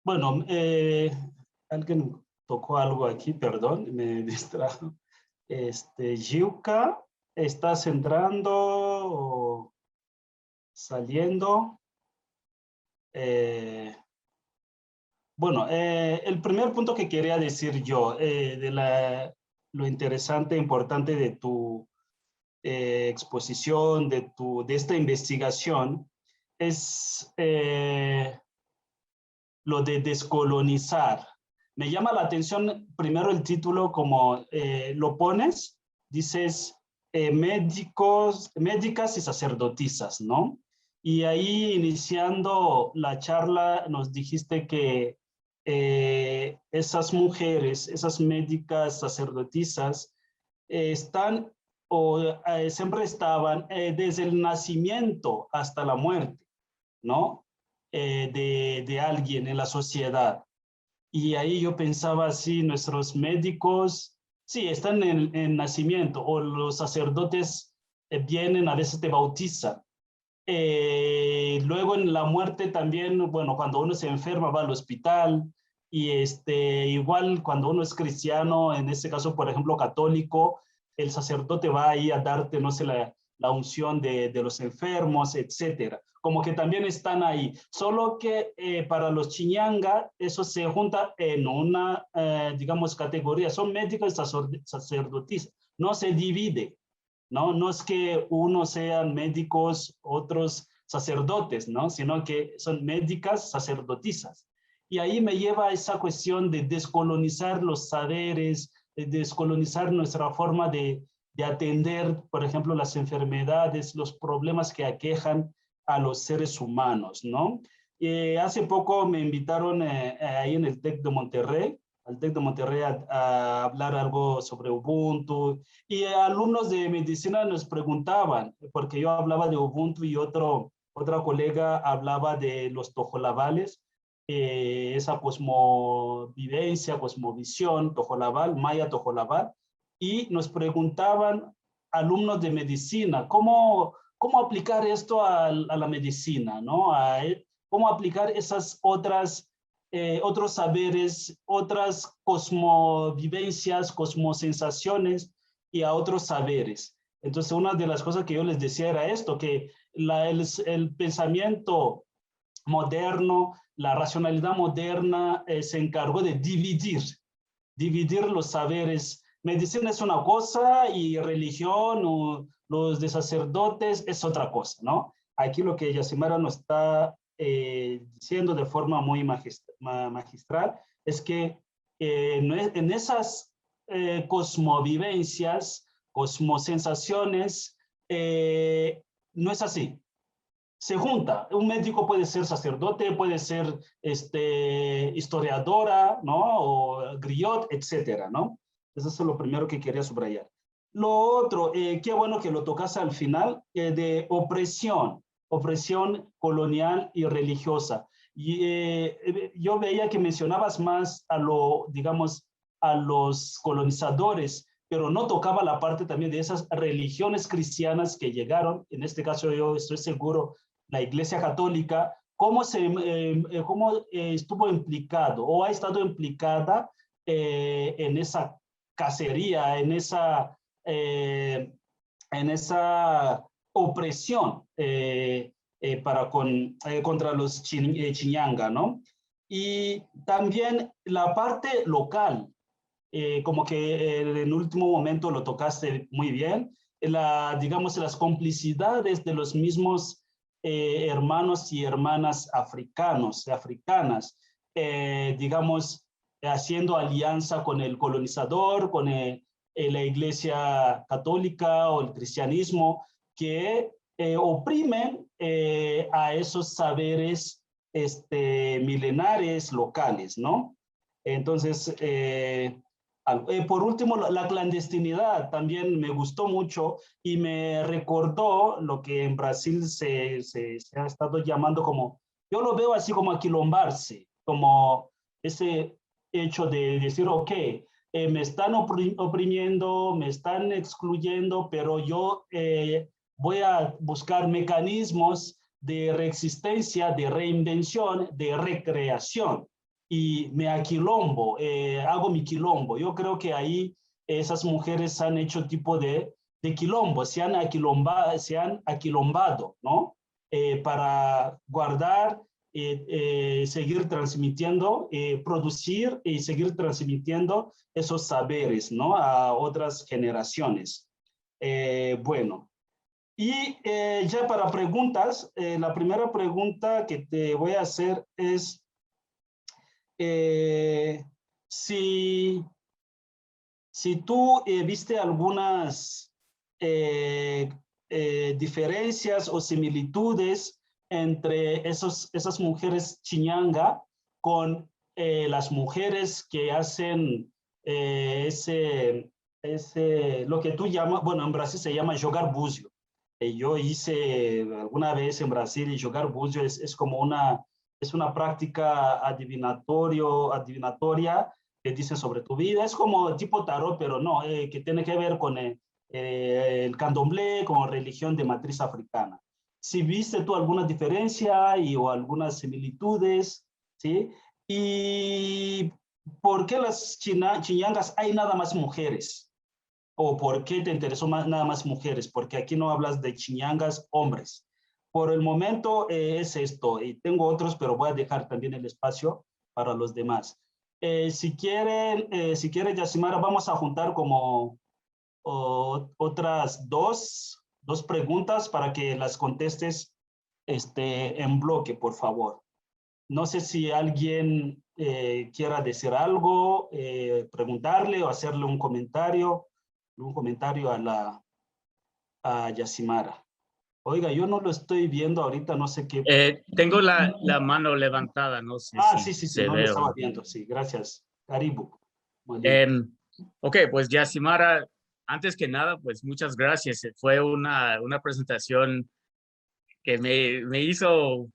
Speaker 1: bueno, alguien tocó algo aquí, perdón, me distrajo. Giuca, ¿estás entrando o saliendo? Bueno, el primer punto que quería decir yo, de lo interesante e importante de tu exposición, de esta investigación, es lo de descolonizar. Me llama la atención primero el título, como lo pones, dices médicas y sacerdotisas, ¿no? Y ahí, iniciando la charla, nos dijiste que esas mujeres, esas médicas sacerdotisas, están o siempre estaban desde el nacimiento hasta la muerte, ¿no? De alguien en la sociedad. Y ahí yo pensaba, sí, nuestros médicos, sí, están en el nacimiento, o los sacerdotes vienen, a veces te bautizan. Luego en la muerte también, bueno, cuando uno se enferma va al hospital, y igual cuando uno es cristiano, en este caso, por ejemplo, católico, el sacerdote va ahí a darte, no sé, la unción de los enfermos, etcétera. Como que también están ahí. Solo que para los Chinyanga, eso se junta en una, digamos, categoría. Son médicos y sacerdotisas. No se divide, ¿no? No es que unos sean médicos, otros sacerdotes, ¿no? Sino que son médicas sacerdotisas. Y ahí me lleva a esa cuestión de descolonizar los saberes, de descolonizar nuestra forma de atender, por ejemplo, las enfermedades, los problemas que aquejan a los seres humanos, ¿no? Hace poco me invitaron ahí en el TEC de Monterrey, al TEC de Monterrey a hablar algo sobre Ubuntu, y alumnos de medicina nos preguntaban, porque yo hablaba de Ubuntu y otro otra colega hablaba de los tojolabales, esa cosmovivencia, cosmovisión, tojolabal, maya tojolabal, y nos preguntaban alumnos de medicina, ¿cómo aplicar esto a la medicina, ¿no? ¿Cómo aplicar esas otros saberes, otras cosmovivencias, cosmosensaciones y a otros saberes? Entonces, una de las cosas que yo les decía era esto, que el pensamiento moderno, la racionalidad moderna se encargó de dividir los saberes. Medicina es una cosa y religión o los de sacerdotes es otra cosa, ¿no? Aquí lo que Yasimara nos está diciendo de forma muy magistral es que en esas cosmovivencias, cosmosensaciones, no es así. Se junta. Un médico puede ser sacerdote, puede ser historiadora, ¿no? O griot, etcétera, ¿no? Eso es lo primero que quería subrayar. Lo otro, qué bueno que lo tocas al final, de opresión colonial y religiosa. Y yo veía que mencionabas más digamos, a los colonizadores, pero no tocaba la parte también de esas religiones cristianas que llegaron. En este caso yo estoy seguro la Iglesia Católica, cómo estuvo implicado o ha estado implicada en esa cacería, en esa opresión contra los Chiñanga, ¿no? Y también la parte local, como que en el último momento lo tocaste muy bien, digamos, las complicidades de los mismos hermanos y hermanas africanas, digamos, haciendo alianza con el colonizador, con la Iglesia Católica o el cristianismo, que oprimen a esos saberes milenares locales, ¿no? Entonces, por último, la clandestinidad también me gustó mucho y me recordó lo que en Brasil se ha estado llamando como, yo lo veo así como aquilombarse, como ese hecho de decir, ok, me están oprimiendo, me están excluyendo, pero yo voy a buscar mecanismos de reexistencia, de reinvención, de recreación. Y me aquilombo, hago mi quilombo. Yo creo que ahí esas mujeres han hecho tipo de quilombo, se han aquilombado, ¿no? Para guardar, seguir transmitiendo, producir y seguir transmitiendo esos saberes, ¿no? A otras generaciones. Bueno, y ya para preguntas, la primera pregunta que te voy a hacer es, si tú viste algunas diferencias o similitudes entre esas mujeres chiñanga con las mujeres que hacen lo que tú llamas, bueno, en Brasil se llama jogar búzio. Yo hice alguna vez en Brasil y jogar búzio es como es una práctica adivinatoria que dice sobre tu vida. Es como tipo tarot, pero no, que tiene que ver con el candomblé, con religión de matriz africana. Si viste tú alguna diferencia o algunas similitudes, ¿sí? ¿Y por qué las chiñangas hay nada más mujeres? ¿O por qué te interesó nada más mujeres? Porque aquí no hablas de chiñangas hombres. Por el momento es esto, y tengo otros, pero voy a dejar también el espacio para los demás. Si quiere, Yasimara, vamos a juntar como otras dos preguntas para que las contestes en bloque, por favor. No sé si alguien quiera decir algo, preguntarle o hacerle un comentario a Yasimara. Oiga, yo no lo estoy viendo ahorita, no sé qué.
Speaker 4: Tengo la mano levantada, no sé si
Speaker 1: sí, no lo estaba viendo, sí, gracias. Karibu.
Speaker 4: Ok, pues Yasimara, antes que nada, pues muchas gracias. Fue una presentación que me hizo,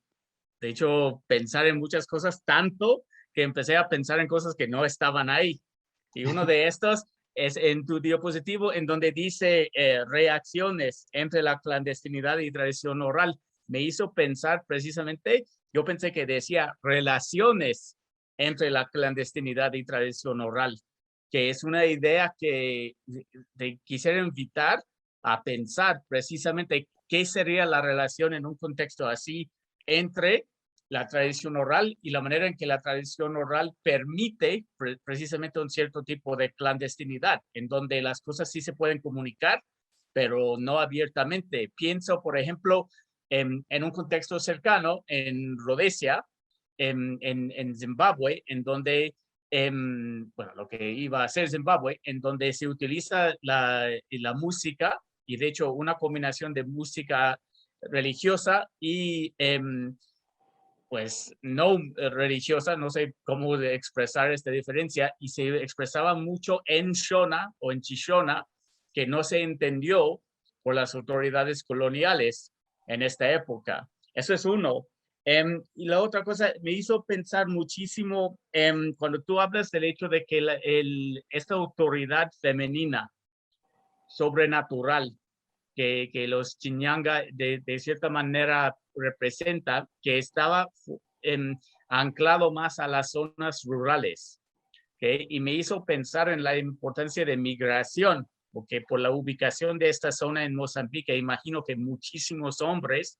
Speaker 4: de hecho, pensar en muchas cosas, tanto que empecé a pensar en cosas que no estaban ahí. Y uno de estos es en tu diapositivo, en donde dice reacciones entre la clandestinidad y tradición oral. Me hizo pensar precisamente, yo pensé que decía relaciones entre la clandestinidad y tradición oral, que es una idea que te quisiera invitar a pensar precisamente qué sería la relación en un contexto así entre la tradición oral y la manera en que la tradición oral permite precisamente un cierto tipo de clandestinidad, en donde las cosas sí se pueden comunicar, pero no abiertamente. Pienso, por ejemplo, en un contexto cercano, en Rhodesia, en Zimbabue, en donde, bueno, lo que iba a ser Zimbabue, en donde se utiliza la música, y de hecho una combinación de música religiosa y pues no religiosa, no sé cómo expresar esta diferencia, y se expresaba mucho en Shona o en Shishona, que no se entendió por las autoridades coloniales en esta época. Eso es uno. Y la otra cosa me hizo pensar muchísimo cuando tú hablas del hecho de que esta autoridad femenina sobrenatural que los Chinyanga de cierta manera representa, que estaba anclado más a las zonas rurales. ¿Okay? Y me hizo pensar en la importancia de migración, porque por la ubicación de esta zona en Mozambique, imagino que muchísimos hombres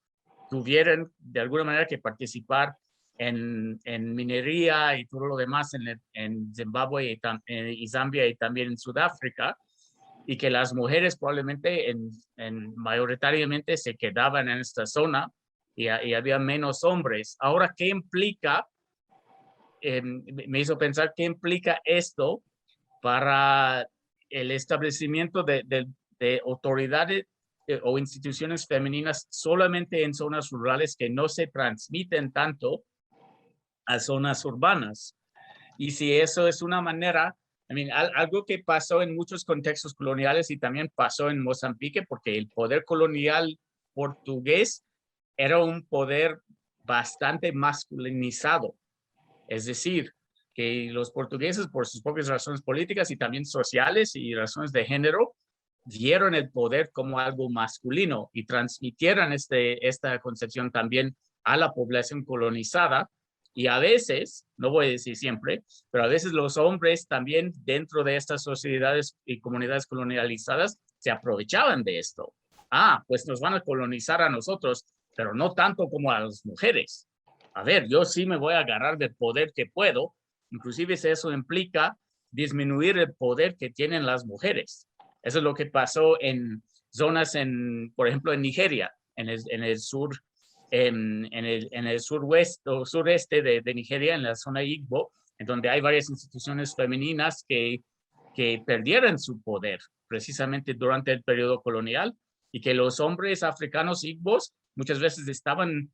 Speaker 4: tuvieron de alguna manera que participar en minería y todo lo demás en Zimbabue y Zambia y también en Sudáfrica, y que las mujeres probablemente mayoritariamente se quedaban en esta zona y había menos hombres. Ahora, ¿qué implica? Me hizo pensar qué implica esto para el establecimiento de autoridades o instituciones femeninas solamente en zonas rurales que no se transmiten tanto a zonas urbanas. Y si eso es una manera, algo que pasó en muchos contextos coloniales y también pasó en Mozambique, porque el poder colonial portugués era un poder bastante masculinizado. Es decir, que los portugueses, por sus propias razones políticas y también sociales y razones de género, vieron el poder como algo masculino y transmitieron esta concepción también a la población colonizada. Y a veces, no voy a decir siempre, pero a veces los hombres también dentro de estas sociedades y comunidades colonializadas se aprovechaban de esto. Pues nos van a colonizar a nosotros, pero no tanto como a las mujeres. A ver, yo sí me voy a agarrar del poder que puedo, inclusive si eso implica disminuir el poder que tienen las mujeres. Eso es lo que pasó en zonas, por ejemplo, en Nigeria, en el sur, en el suroeste o sureste de Nigeria, en la zona Igbo, en donde hay varias instituciones femeninas que perdieron su poder precisamente durante el periodo colonial, y que los hombres africanos Igbos muchas veces estaban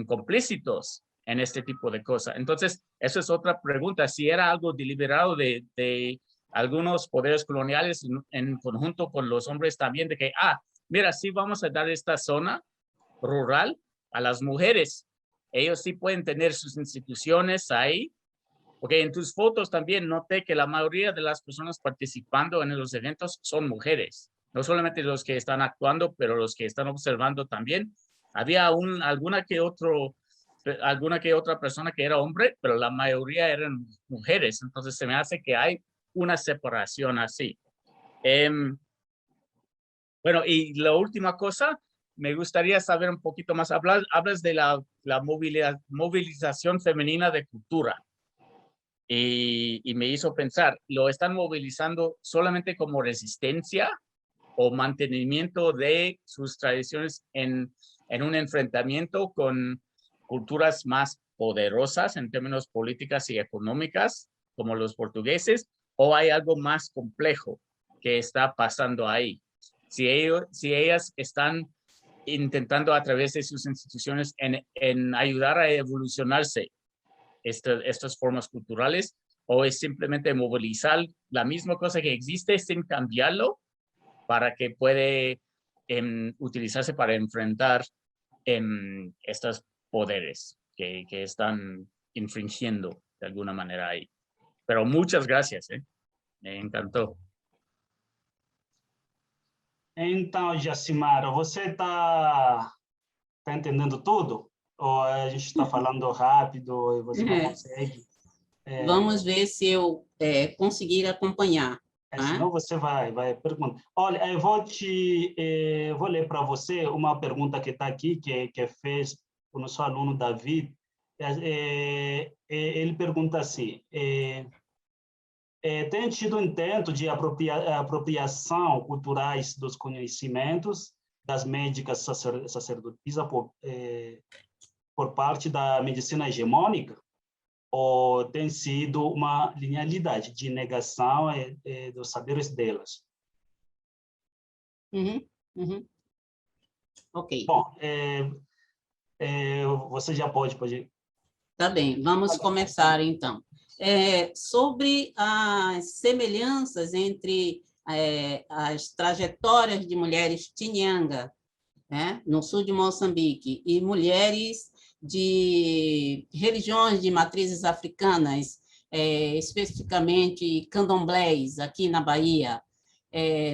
Speaker 4: complícitos en este tipo de cosas. Entonces, eso es otra pregunta, si era algo deliberado de algunos poderes coloniales en conjunto con los hombres también, de que, mira, sí vamos a dar esta zona rural a las mujeres. Ellos sí pueden tener sus instituciones ahí, porque en tus fotos también noté que la mayoría de las personas participando en los eventos son mujeres. No solamente los que están actuando, pero los que están observando también. Había alguna que otra persona que era hombre, pero la mayoría eran mujeres. Entonces se me hace que hay una separación así. Bueno, y la última cosa, me gustaría saber un poquito más. Hablas de la movilización femenina de cultura. Y me hizo pensar, ¿lo están movilizando solamente como resistencia o mantenimiento de sus tradiciones en un enfrentamiento con culturas más poderosas en términos políticas y económicas, como los portugueses, o hay algo más complejo que está pasando ahí? Si ellas están intentando a través de sus instituciones en ayudar a evolucionarse estas formas culturales, o es simplemente movilizar la misma cosa que existe sin cambiarlo para que puede utilizarse para enfrentar estos poderes que están infringiendo de alguna manera ahí. Pero muchas gracias, me encantó.
Speaker 1: Então, Jacimara, você está entendendo tudo? Ou a gente está falando rápido e você não consegue?
Speaker 2: Vamos ver se eu conseguir acompanhar.
Speaker 1: Senão você vai perguntar. Olha, eu vou ler para você uma pergunta que está aqui, que fez o nosso aluno David. Ele pergunta assim, tem tido intento de apropriação culturais dos conhecimentos das médicas sacerdotisas por parte da medicina hegemônica? Ou tem sido uma linealidade de negação dos saberes delas?
Speaker 2: Ok.
Speaker 1: Bom, você já pode.
Speaker 2: Tá bem, vamos começar, então. Sobre as semelhanças entre as trajetórias de mulheres Tinyanga, né, no sul de Moçambique, e mulheres de religiões de matrizes africanas, especificamente candomblés, aqui na Bahia,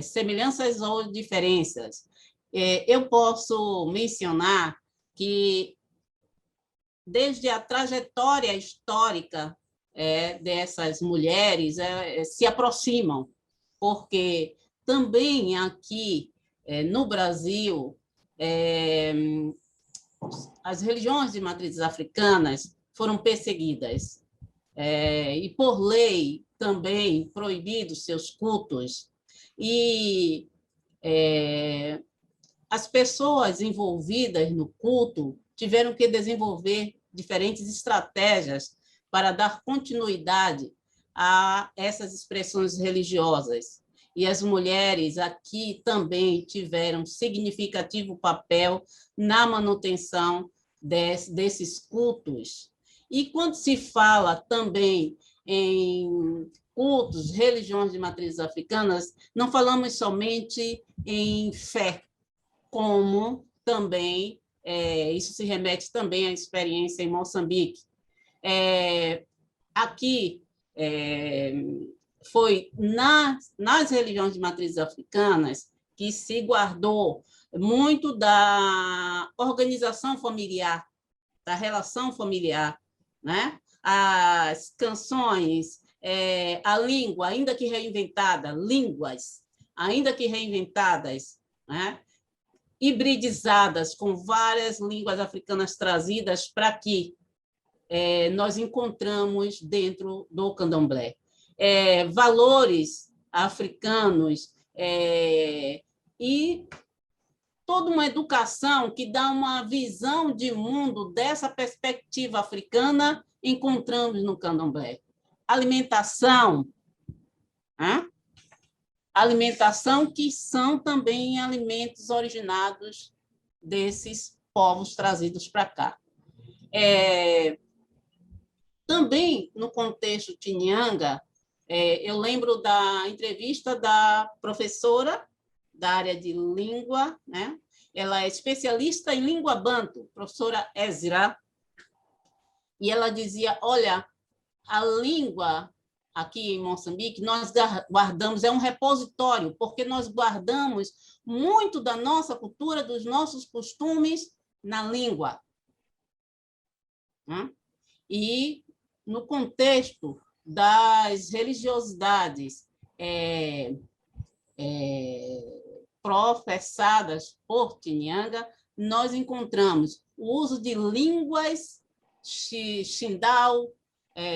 Speaker 2: semelhanças ou diferenças. Eu posso mencionar que, desde a trajetória histórica dessas mulheres, se aproximam, porque também aqui no Brasil, as religiões de matrizes africanas foram perseguidas e, por lei, também proibidos seus cultos. E as pessoas envolvidas no culto tiveram que desenvolver diferentes estratégias para dar continuidade a essas expressões religiosas. E as mulheres aqui também tiveram significativo papel na manutenção desses cultos. E quando se fala também em cultos, religiões de matrizes africanas, não falamos somente em fé, como também, isso se remete também à experiência em Moçambique. Aqui, foi nas religiões de matrizes africanas que se guardou muito da organização familiar, da relação familiar, né? As canções, a língua, ainda que reinventada, línguas, ainda que reinventadas, né? Hibridizadas com várias línguas africanas trazidas para aqui, nós encontramos dentro do candomblé. Valores africanos e toda uma educação que dá uma visão de mundo dessa perspectiva africana, encontramos no candomblé. Alimentação, alimentação que são também alimentos originados desses povos trazidos para cá. Também, no contexto Tinyanga, eu lembro da entrevista da professora da área de língua, né? Ela é especialista em língua banto, professora Ezra, e ela dizia, olha, a língua aqui em Moçambique, nós guardamos, é um repositório, porque nós guardamos muito da nossa cultura, dos nossos costumes na língua. E, no contexto das religiosidades professadas por Tinyanga, nós encontramos o uso de línguas Xindau,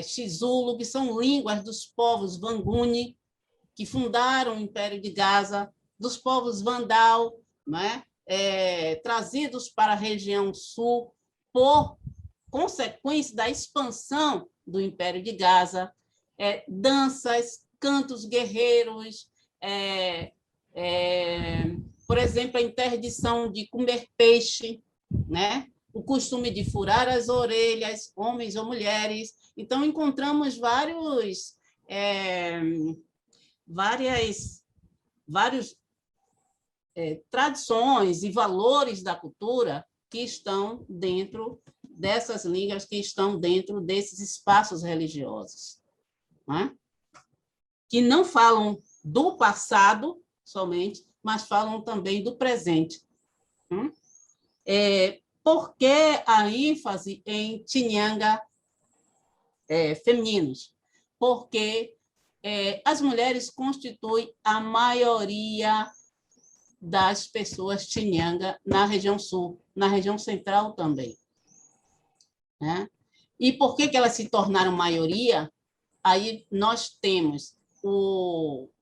Speaker 2: Xizulu, que são línguas dos povos Vanguni, que fundaram o Império de Gaza, dos povos Vandal, né? Trazidos para a região sul por consequência da expansão do Império de Gaza, danças, cantos guerreiros, por exemplo, a interdição de comer peixe, né? O costume de furar as orelhas, homens ou mulheres. Então, encontramos várias tradições e valores da cultura que estão dentro dessas línguas, que estão dentro desses espaços religiosos, né? Que não falam do passado somente, mas falam também do presente. Por que a ênfase em Chinyanga femininos? Porque as mulheres constituem a maioria das pessoas Chinyanga na região sul, na região central também, né? E por que elas se tornaram maioria? Aí nós temos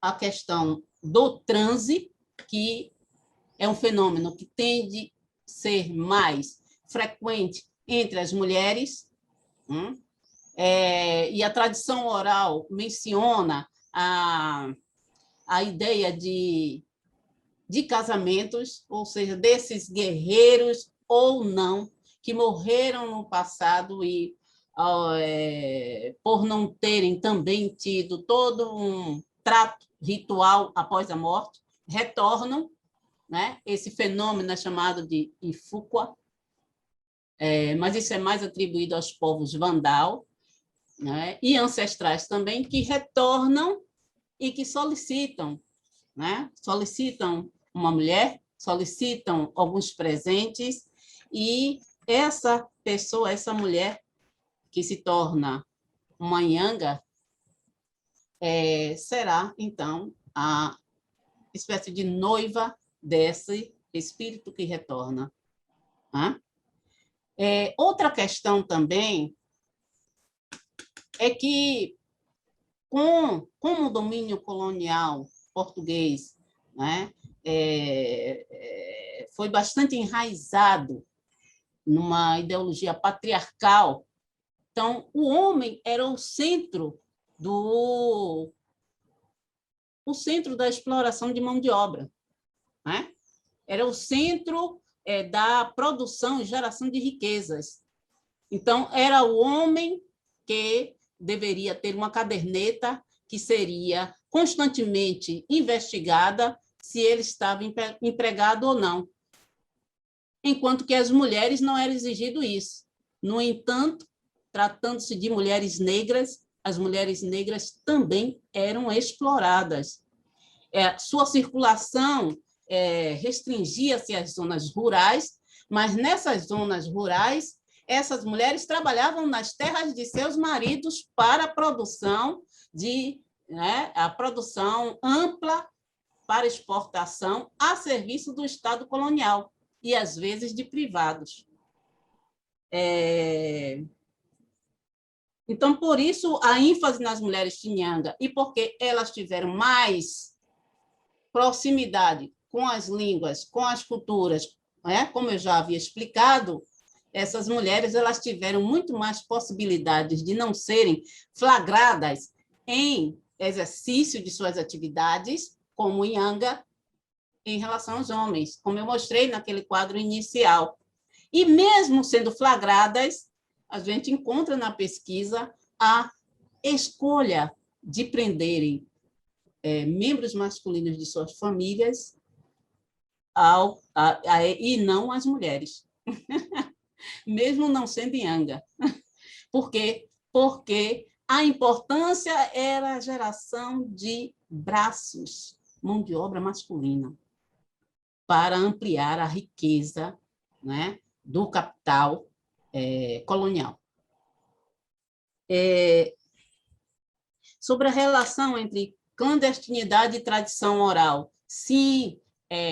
Speaker 2: a questão do transe, que é um fenômeno que tende a ser mais frequente entre as mulheres, e a tradição oral menciona a ideia de casamentos, ou seja, desses guerreiros ou não, que morreram no passado e, por não terem também tido todo um trato ritual após a morte, retornam, né? Esse fenômeno é chamado de Ifukwa, mas isso é mais atribuído aos povos Vandal, né? E ancestrais também, que retornam e que solicitam, né? Solicitam uma mulher, solicitam alguns presentes, e essa pessoa, essa mulher que se torna uma Nyanga, será, então, a espécie de noiva desse espírito que retorna. Outra questão também é que, com o domínio colonial português, né, foi bastante enraizado numa ideologia patriarcal. Então, o homem era o centro da exploração de mão de obra, né? Era o centro da produção e geração de riquezas. Então, era o homem que deveria ter uma caderneta que seria constantemente investigada se ele estava empregado ou não, enquanto que as mulheres não era exigido isso. No entanto, tratando-se de mulheres negras, as mulheres negras também eram exploradas. Sua circulação restringia-se às zonas rurais, mas nessas zonas rurais, essas mulheres trabalhavam nas terras de seus maridos para a produção a produção ampla para exportação a serviço do Estado colonial e, às vezes, de privados. Então, por isso, a ênfase nas mulheres Chinyanga, e porque elas tiveram mais proximidade com as línguas, com as culturas, como eu já havia explicado, essas mulheres elas tiveram muito mais possibilidades de não serem flagradas em exercício de suas atividades, como Nyanga, em relação aos homens, como eu mostrei naquele quadro inicial. E mesmo sendo flagradas, a gente encontra na pesquisa a escolha de prenderem membros masculinos de suas famílias e não as mulheres, mesmo não sendo Nyanga. Por quê? Porque a importância era a geração de braços, mão de obra masculina, para ampliar a riqueza, né, do capital colonial. Sobre a relação entre clandestinidade e tradição oral, sim,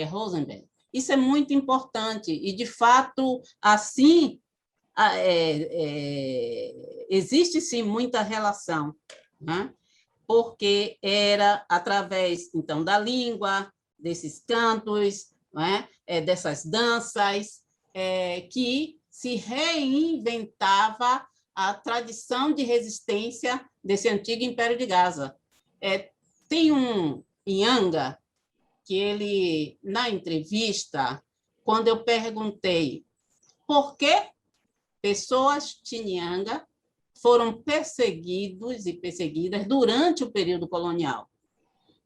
Speaker 2: Rosenberg, isso é muito importante, e, de fato, assim, existe, sim, muita relação, né? Porque era através, então, da língua, desses cantos, né? Dessas danças, que se reinventava a tradição de resistência desse antigo Império de Gaza. Tem um Nyanga que ele, na entrevista, quando eu perguntei por que pessoas Chinyanga foram perseguidos e perseguidas durante o período colonial,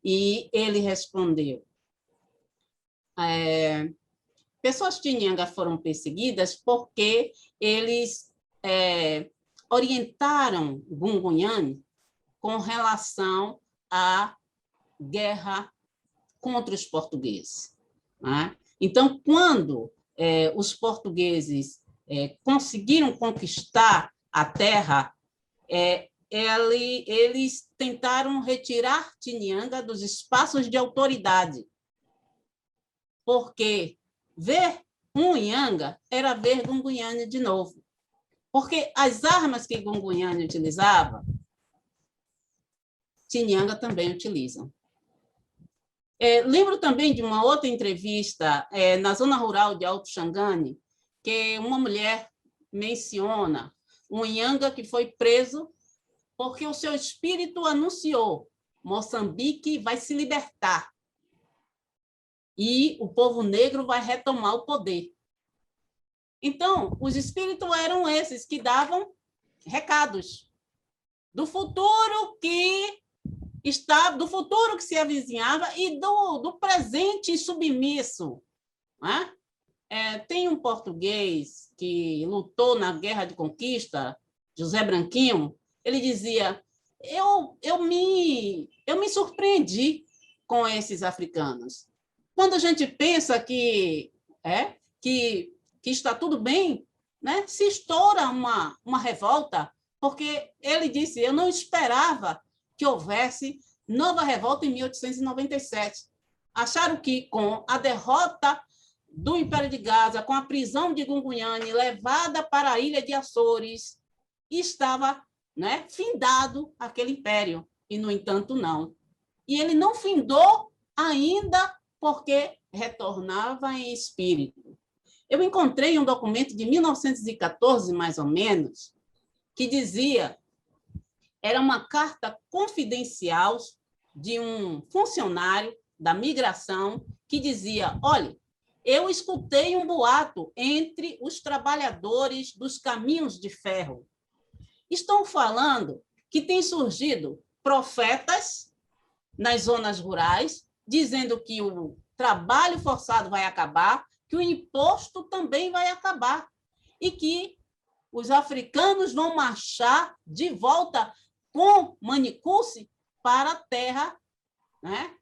Speaker 2: e ele respondeu: pessoas tinhangas foram perseguidas porque eles orientaram Gungunhane com relação à guerra contra os portugueses, né? Então, quando os portugueses conseguiram conquistar a terra, eles tentaram retirar Tinhanga dos espaços de autoridade, porque ver Unhanga era ver Gungunhane de novo. Porque as armas que Gungunhane utilizava, Tinhanga também utilizam. Lembro também de uma outra entrevista na zona rural de Alto Xangane, que uma mulher menciona um Inhanga que foi preso porque o seu espírito anunciou: Moçambique vai se libertar e o povo negro vai retomar o poder. Então, os espíritos eram esses que davam recados do futuro que se avizinhava e do presente submisso, né? Tem um português que lutou na Guerra de Conquista, José Branquinho. Ele dizia: eu me surpreendi com esses africanos. Quando a gente pensa que está tudo bem, né, se estoura uma revolta, porque ele disse: eu não esperava que houvesse nova revolta em 1897. Acharam que, com a derrota do Império de Gaza, com a prisão de Gungunhane, levada para a ilha de Açores, estava, né, findado aquele império. E, no entanto, não. E ele não findou ainda porque retornava em espírito. Eu encontrei um documento de 1914, mais ou menos, que dizia, era uma carta confidencial de um funcionário da migração que dizia: olha, eu escutei um boato entre os trabalhadores dos caminhos de ferro. Estão falando que tem surgido profetas nas zonas rurais, dizendo que o trabalho forçado vai acabar, que o imposto também vai acabar, e que os africanos vão marchar de volta com Manicuce para a terra, né?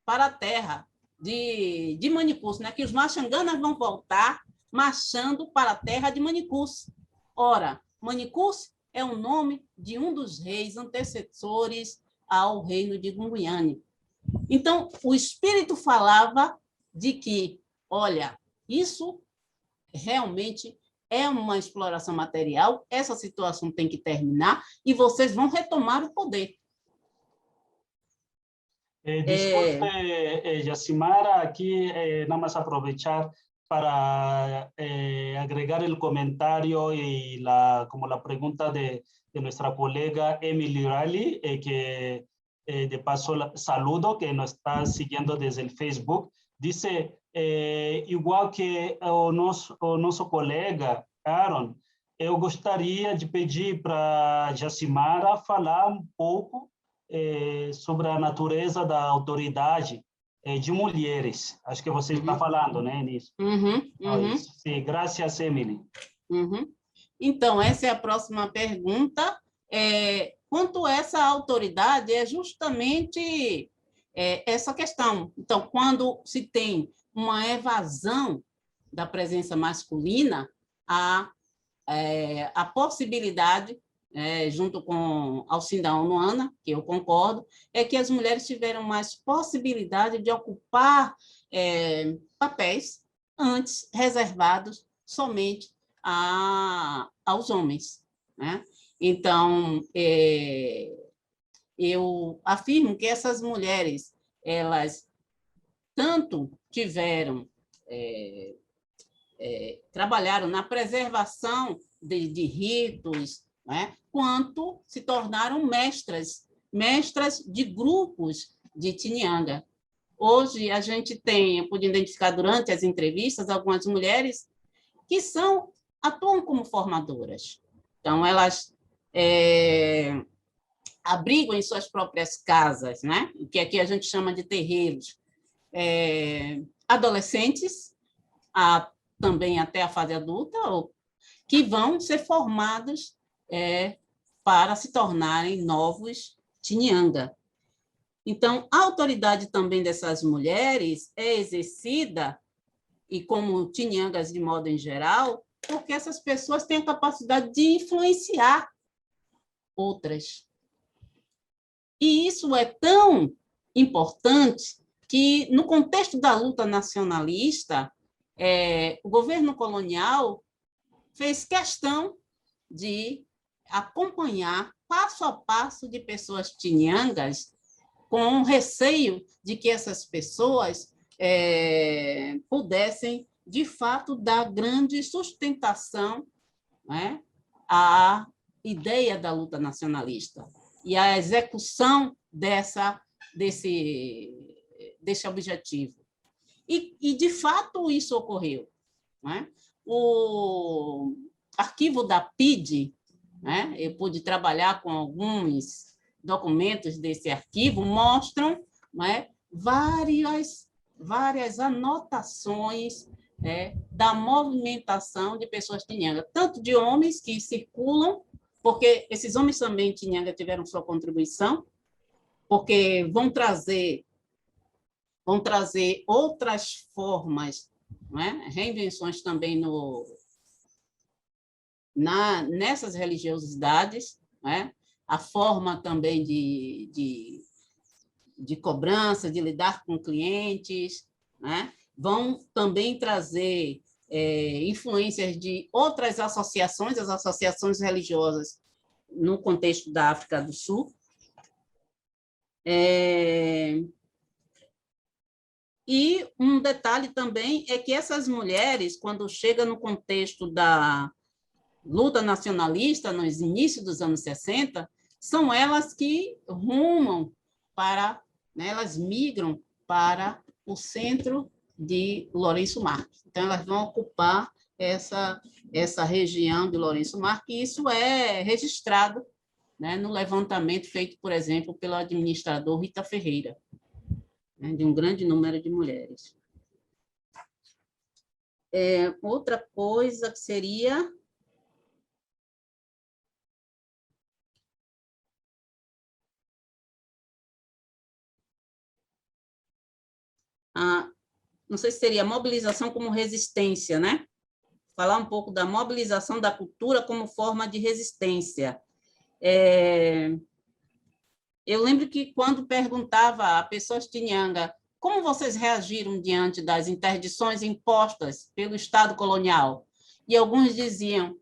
Speaker 2: Para a terra de Manicuce, né? Que os maxanganas vão voltar marchando para a terra de Manicuce. Ora, Manicuce é o nome de um dos reis antecessores ao reino de Gungunhane. Então, o espírito falava de que, olha, isso realmente é uma exploração material, essa situação tem que terminar e vocês vão retomar o poder.
Speaker 1: Disculpe, Yacimara, aquí nada más aprovechar para agregar el comentario y como la pregunta de nuestra colega Emily Rally, que de paso saludo, que nos está siguiendo desde el Facebook. Dice, igual que o nosso colega Aaron, eu gostaria de pedir para Yacimara falar um pouco sobre a natureza da autoridade de mulheres. Acho que você está falando, né, nisso. Sim, graças, Emily.
Speaker 2: Então, essa é a próxima pergunta. Quanto a essa autoridade, é justamente essa questão. Então, quando se tem uma evasão da presença masculina, há a possibilidade, junto com Alcinda Onuana, que eu concordo, é que as mulheres tiveram mais possibilidade de ocupar papéis antes reservados somente aos homens, né? Então, eu afirmo que essas mulheres, elas tanto trabalharam na preservação de ritos, né, quanto se tornaram mestras de grupos de Tinhanga. Hoje, a gente eu pude identificar durante as entrevistas algumas mulheres que atuam como formadoras. Então, elas abrigam em suas próprias casas, né, que aqui a gente chama de terreiros, adolescentes também até a fase adulta, que vão ser formados para se tornarem novos Tinianga. Então, a autoridade também dessas mulheres é exercida, e como Tiniangas de modo em geral, porque essas pessoas têm a capacidade de influenciar outras. E isso é tão importante que, no contexto da luta nacionalista, o governo colonial fez questão de acompanhar passo a passo de pessoas tiniangas, com receio de que essas pessoas pudessem, de fato, dar grande sustentação, né, à ideia da luta nacionalista e à execução desse objetivo. E, de fato, isso ocorreu. Né? O arquivo da PIDE, né, eu pude trabalhar com alguns documentos desse arquivo, mostram, né, várias anotações da movimentação de pessoas tiniangas, tanto de homens que circulam, porque esses homens também tinianga tiveram sua contribuição, porque vão trazer outras formas, né, reinvenções também nessas religiosidades, né? A forma também de cobrança, de lidar com clientes, né? Vão também trazer influências de outras associações, as associações religiosas no contexto da África do Sul. E um detalhe também é que essas mulheres, quando chegam no contexto da luta nacionalista, nos inícios dos anos 60, são elas que rumam para, né, elas migram para o centro de Lourenço Marques. Então, elas vão ocupar essa região de Lourenço Marques, e isso é registrado, né, no levantamento feito, por exemplo, pelo administrador Rita Ferreira, né, de um grande número de mulheres. Outra coisa que seria... não sei se seria mobilização como resistência, né? Falar um pouco da mobilização da cultura como forma de resistência. Eu lembro que, quando perguntava a pessoas tinianga como vocês reagiram diante das interdições impostas pelo Estado colonial, e alguns diziam,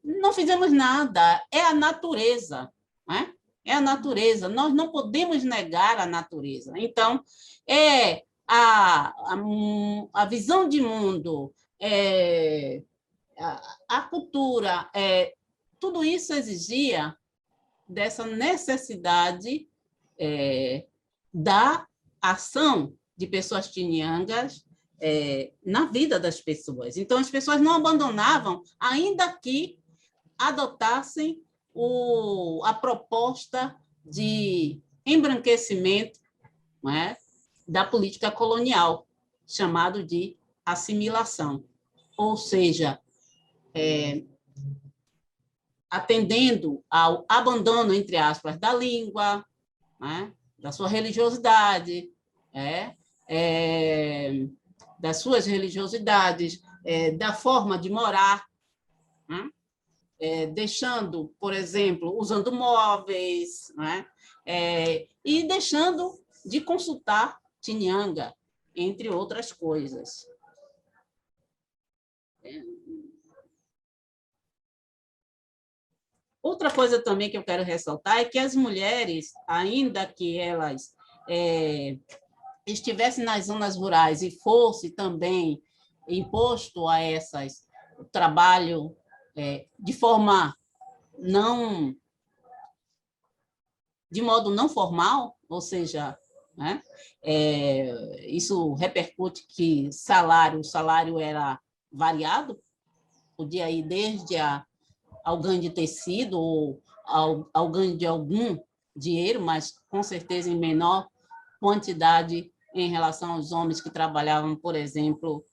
Speaker 2: não fizemos nada, é a natureza, né? É a natureza, nós não podemos negar a natureza. Então, a visão de mundo, a cultura, tudo isso exigia dessa necessidade da ação de pessoas tiniangas na vida das pessoas. Então, as pessoas não abandonavam, ainda que adotassem a proposta de embranquecimento, né, da política colonial, chamado de assimilação. Ou seja, atendendo ao abandono, entre aspas, da língua, né, da sua religiosidade, das suas religiosidades, da forma de morar, né, deixando, por exemplo, usando móveis, né, e deixando de consultar tinianga, entre outras coisas. Outra coisa também que eu quero ressaltar é que as mulheres, ainda que elas estivessem nas zonas rurais e fosse também imposto a essas o trabalho de modo não formal, ou seja, né, isso repercute que o salário era variado, podia ir desde ao ganho de tecido ou ao ganho de algum dinheiro, mas com certeza em menor quantidade em relação aos homens que trabalhavam, por exemplo,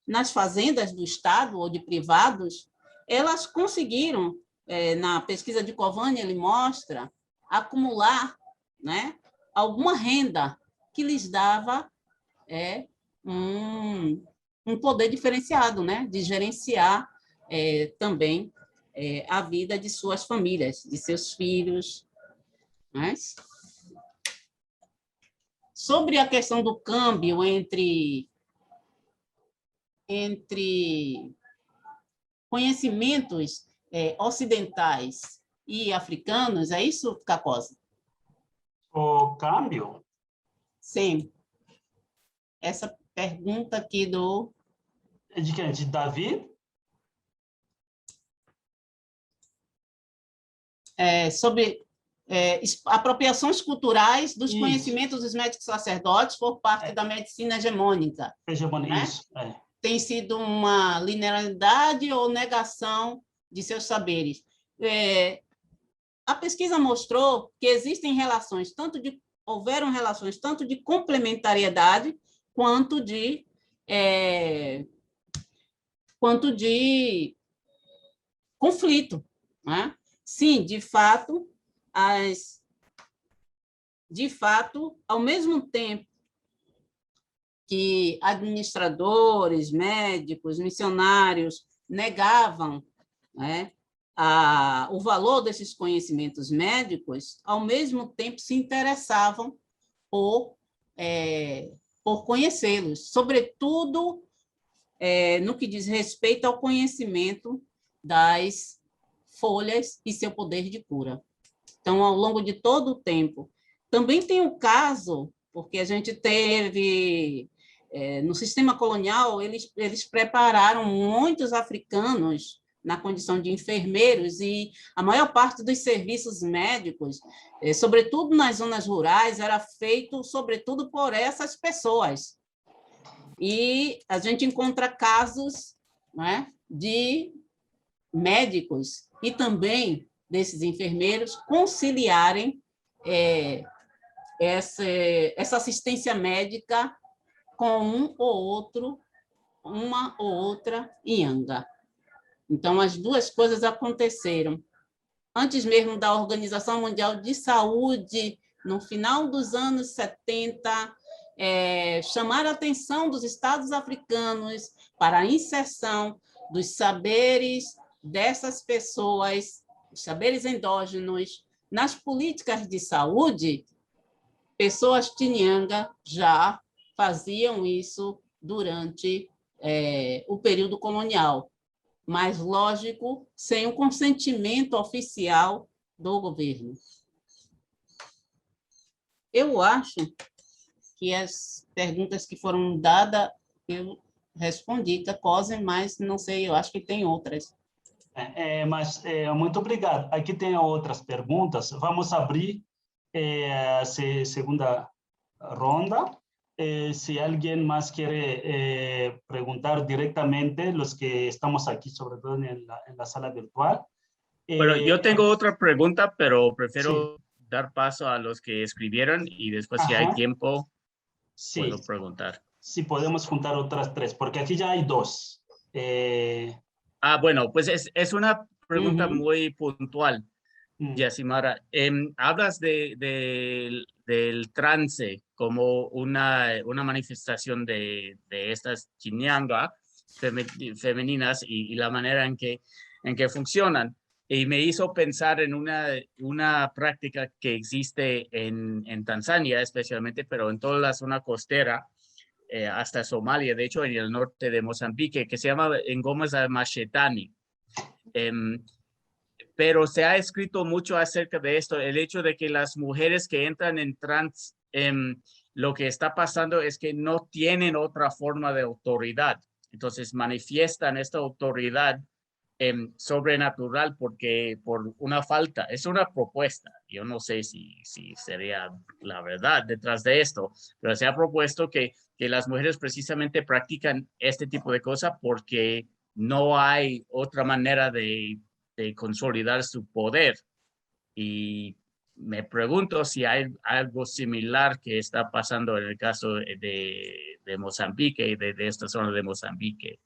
Speaker 2: nas fazendas do Estado ou de privados, elas conseguiram, na pesquisa de Covani, ele mostra, acumular, né, alguma renda que lhes dava um poder diferenciado, né, de gerenciar também a vida de suas famílias, de seus filhos. Né? Sobre a questão do câmbio entre conhecimentos ocidentais e africanos, é isso, Kakosi?
Speaker 1: O câmbio?
Speaker 2: Sim. Essa pergunta aqui do...
Speaker 1: De quem? De Davi?
Speaker 2: Sobre apropriações culturais dos
Speaker 1: Isso.
Speaker 2: Conhecimentos dos médicos sacerdotes por parte da medicina hegemônica.
Speaker 1: Hegemônica,
Speaker 2: né?
Speaker 1: isso.
Speaker 2: Tem sido uma linearidade ou negação de seus saberes. A pesquisa mostrou que existem relações, houveram relações tanto de complementariedade quanto de conflito. Né? Sim, de fato, ao mesmo tempo que administradores, médicos, missionários negavam, né, o valor desses conhecimentos médicos, ao mesmo tempo se interessavam por conhecê-los, sobretudo no que diz respeito ao conhecimento das folhas e seu poder de cura. Então, ao longo de todo o tempo. Também tem o caso, porque a gente teve, no sistema colonial, eles prepararam muitos africanos na condição de enfermeiros, e a maior parte dos serviços médicos, sobretudo nas zonas rurais, era feito, sobretudo, por essas pessoas. E a gente encontra casos, né, de médicos e também desses enfermeiros conciliarem essa assistência médica com uma ou outra Ianga. Então, as duas coisas aconteceram. Antes mesmo da Organização Mundial de Saúde, no final dos anos 70, chamar a atenção dos Estados africanos para a inserção dos saberes dessas pessoas, os saberes endógenos, nas políticas de saúde, pessoas Tinianga já faziam isso durante o período colonial, mas, lógico, sem o consentimento oficial do governo. Eu acho que as perguntas que foram dadas, eu respondi, Kakosi, mas não sei, eu acho que tem outras.
Speaker 1: Mas muito obrigado. Aqui tem outras perguntas. Vamos abrir a segunda ronda. Si alguien más quiere preguntar directamente, los que estamos aquí, sobre todo en la sala virtual.
Speaker 4: Bueno, yo tengo otra pregunta, pero prefiero dar paso a los que escribieron y después, si hay tiempo, puedo preguntar.
Speaker 1: Sí, podemos juntar otras tres, porque aquí ya hay dos.
Speaker 4: Bueno, pues es una pregunta muy puntual, Yasimara. Hablas del trance como una manifestación de estas Chinyanga femeninas y la manera en que funcionan. Y me hizo pensar en una práctica que existe en Tanzania especialmente, pero en toda la zona costera, hasta Somalia, de hecho en el norte de Mozambique, que se llama Ngoma za Mashetani. Pero se ha escrito mucho acerca de esto, el hecho de que las mujeres que entran en trance, lo que está pasando es que no tienen otra forma de autoridad. Entonces manifiestan esta autoridad sobrenatural por una falta. Es una propuesta. Yo no sé si sería la verdad detrás de esto, pero se ha propuesto que las mujeres precisamente practican este tipo de cosas porque no hay otra manera de consolidar su poder. Y me pregunto si hay algo similar que está pasando en el caso de Mozambique y de esta zona de Mozambique.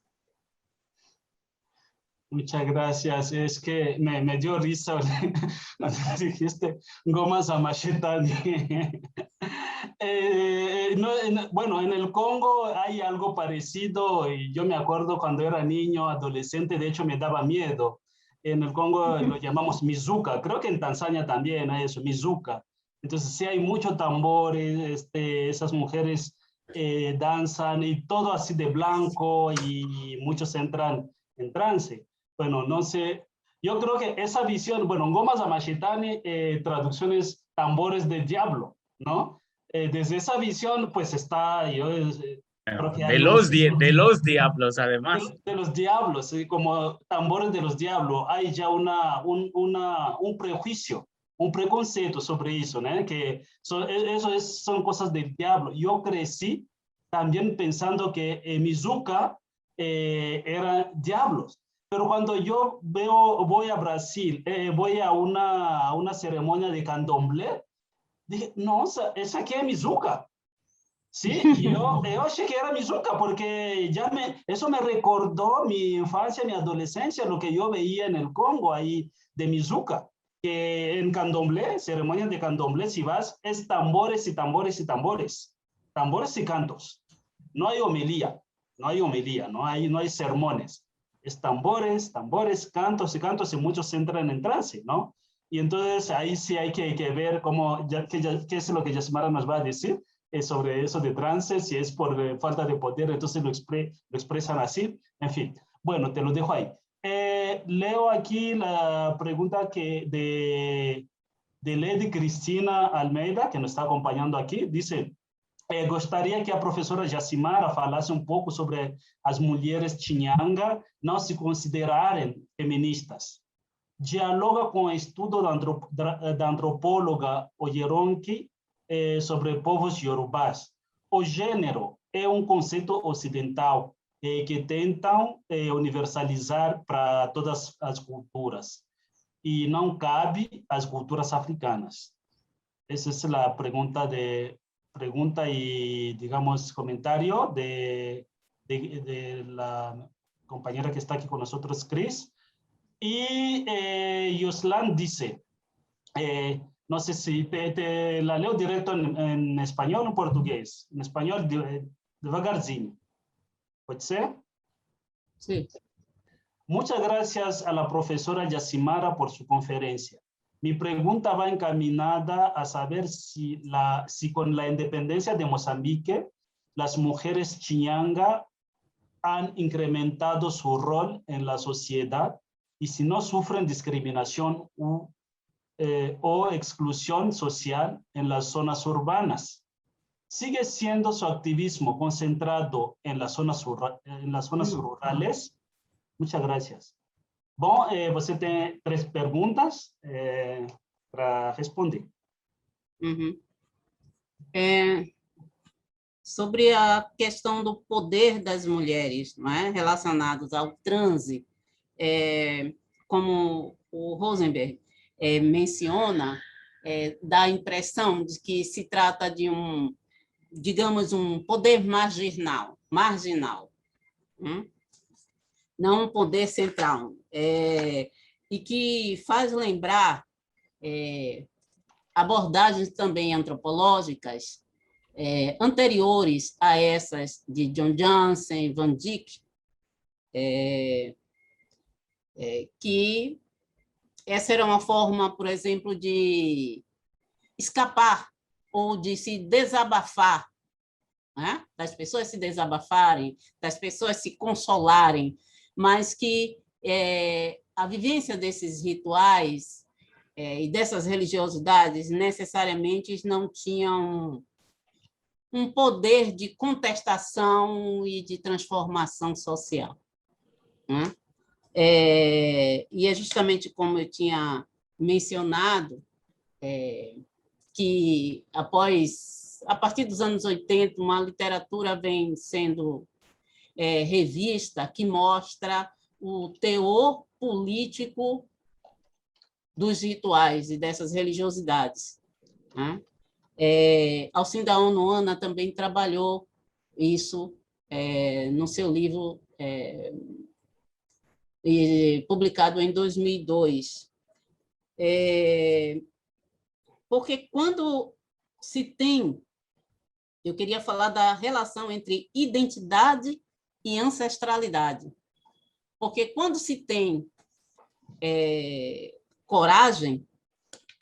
Speaker 1: Muchas gracias. Es que me dio risa cuando dijiste Ngoma za Mashetani. Bueno, en el Congo hay algo parecido y yo me acuerdo cuando era niño, adolescente, de hecho me daba miedo. En el Congo lo llamamos mizuka, creo que en Tanzania también hay eso, mizuka. Entonces sí hay muchos tambores, esas mujeres danzan y todo así de blanco y muchos entran en trance. Bueno, no sé, yo creo que esa visión, bueno, Ngoma za Mashetani, traducciones tambores del diablo, ¿no? Desde esa visión, pues está, creo que hay
Speaker 4: de los diablos, además.
Speaker 1: de los diablos, como tambores de los diablos, hay ya un prejuicio, un preconcepto sobre eso, ¿no? Que son cosas del diablo. Yo crecí también pensando que Mizuka eran diablos. Pero cuando yo voy a Brasil, voy a una ceremonia de candomblé, dije, no, esa aquí es Mizuka. Sí, yo achei que era Mizuka porque eso me recordó mi infancia, mi adolescencia, lo que yo veía en el Congo ahí de Mizuka, que en candomblé, ceremonias de candomblé, si vas, es tambores y tambores y tambores, tambores y cantos. No hay homilía, no hay sermones. Es tambores, tambores, cantos y cantos y muchos entran en trance, ¿no? Y entonces ahí sí hay que ver qué es lo que Yasmara nos va a decir sobre eso de trance, si es por falta de poder, entonces lo expresan así. En fin, bueno, te lo dejo ahí. Leo aquí la pregunta de Lady Cristina Almeida, que nos está acompañando aquí. Dice, gostaria que a professora Yasmara falasse um pouco sobre as mulheres Chinyanga não se considerarem feministas. Dialoga com o estudo da antropóloga Oyeronki sobre povos yorubás. O gênero é um conceito ocidental que tentam universalizar para todas as culturas e não cabe às culturas africanas. Esa es la pregunta y, digamos, comentario de la compañera que está aquí con nosotros, Chris. Y Yoslan dice, no sé si te la leo directo en español o en portugués. En español, devagarzinho. ¿Puede ser?
Speaker 2: Sí.
Speaker 1: Muchas gracias a la profesora Yasmara por su conferencia. Mi pregunta va encaminada a saber si con la independencia de Mozambique, las mujeres Chinyanga han incrementado su rol en la sociedad y si no sufren discriminación o exclusión social en las zonas urbanas. ¿Sigue siendo su activismo concentrado en las zonas rurales? Muchas gracias. Bom, você tem 3 perguntas para responder.
Speaker 2: Uhum. Sobre a questão do poder das mulheres, não é? Relacionados ao transe, como o Rosenberg menciona, dá a impressão de que se trata de digamos, um poder marginal, não um poder central, e que faz lembrar abordagens também antropológicas anteriores a essas de John Jansen, Van Dijk, que essa era uma forma, por exemplo, de escapar ou de se desabafar, né? Das pessoas se desabafarem, das pessoas se consolarem, mas que a vivência desses rituais e dessas religiosidades necessariamente não tinham um poder de contestação e de transformação social, né? E é justamente como eu tinha mencionado, que a partir dos anos 80, uma literatura vem sendo revista que mostra o teor político dos rituais e dessas religiosidades, né? Alcinda Ono também trabalhou isso no seu livro publicado em 2002. Porque quando se tem... Eu queria falar da relação entre identidade e ancestralidade. Porque quando se tem coragem,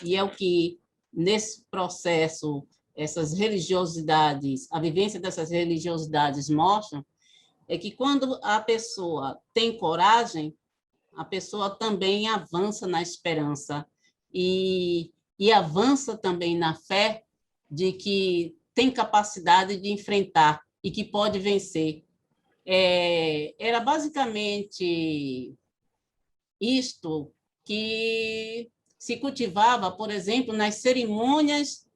Speaker 2: e é o que, nesse processo, essas religiosidades, a vivência dessas religiosidades mostram, é que quando a pessoa tem coragem, a pessoa também avança na esperança e avança também na fé de que tem capacidade de enfrentar e que pode vencer. Era basicamente isto que se cultivava, por exemplo, nas cerimônias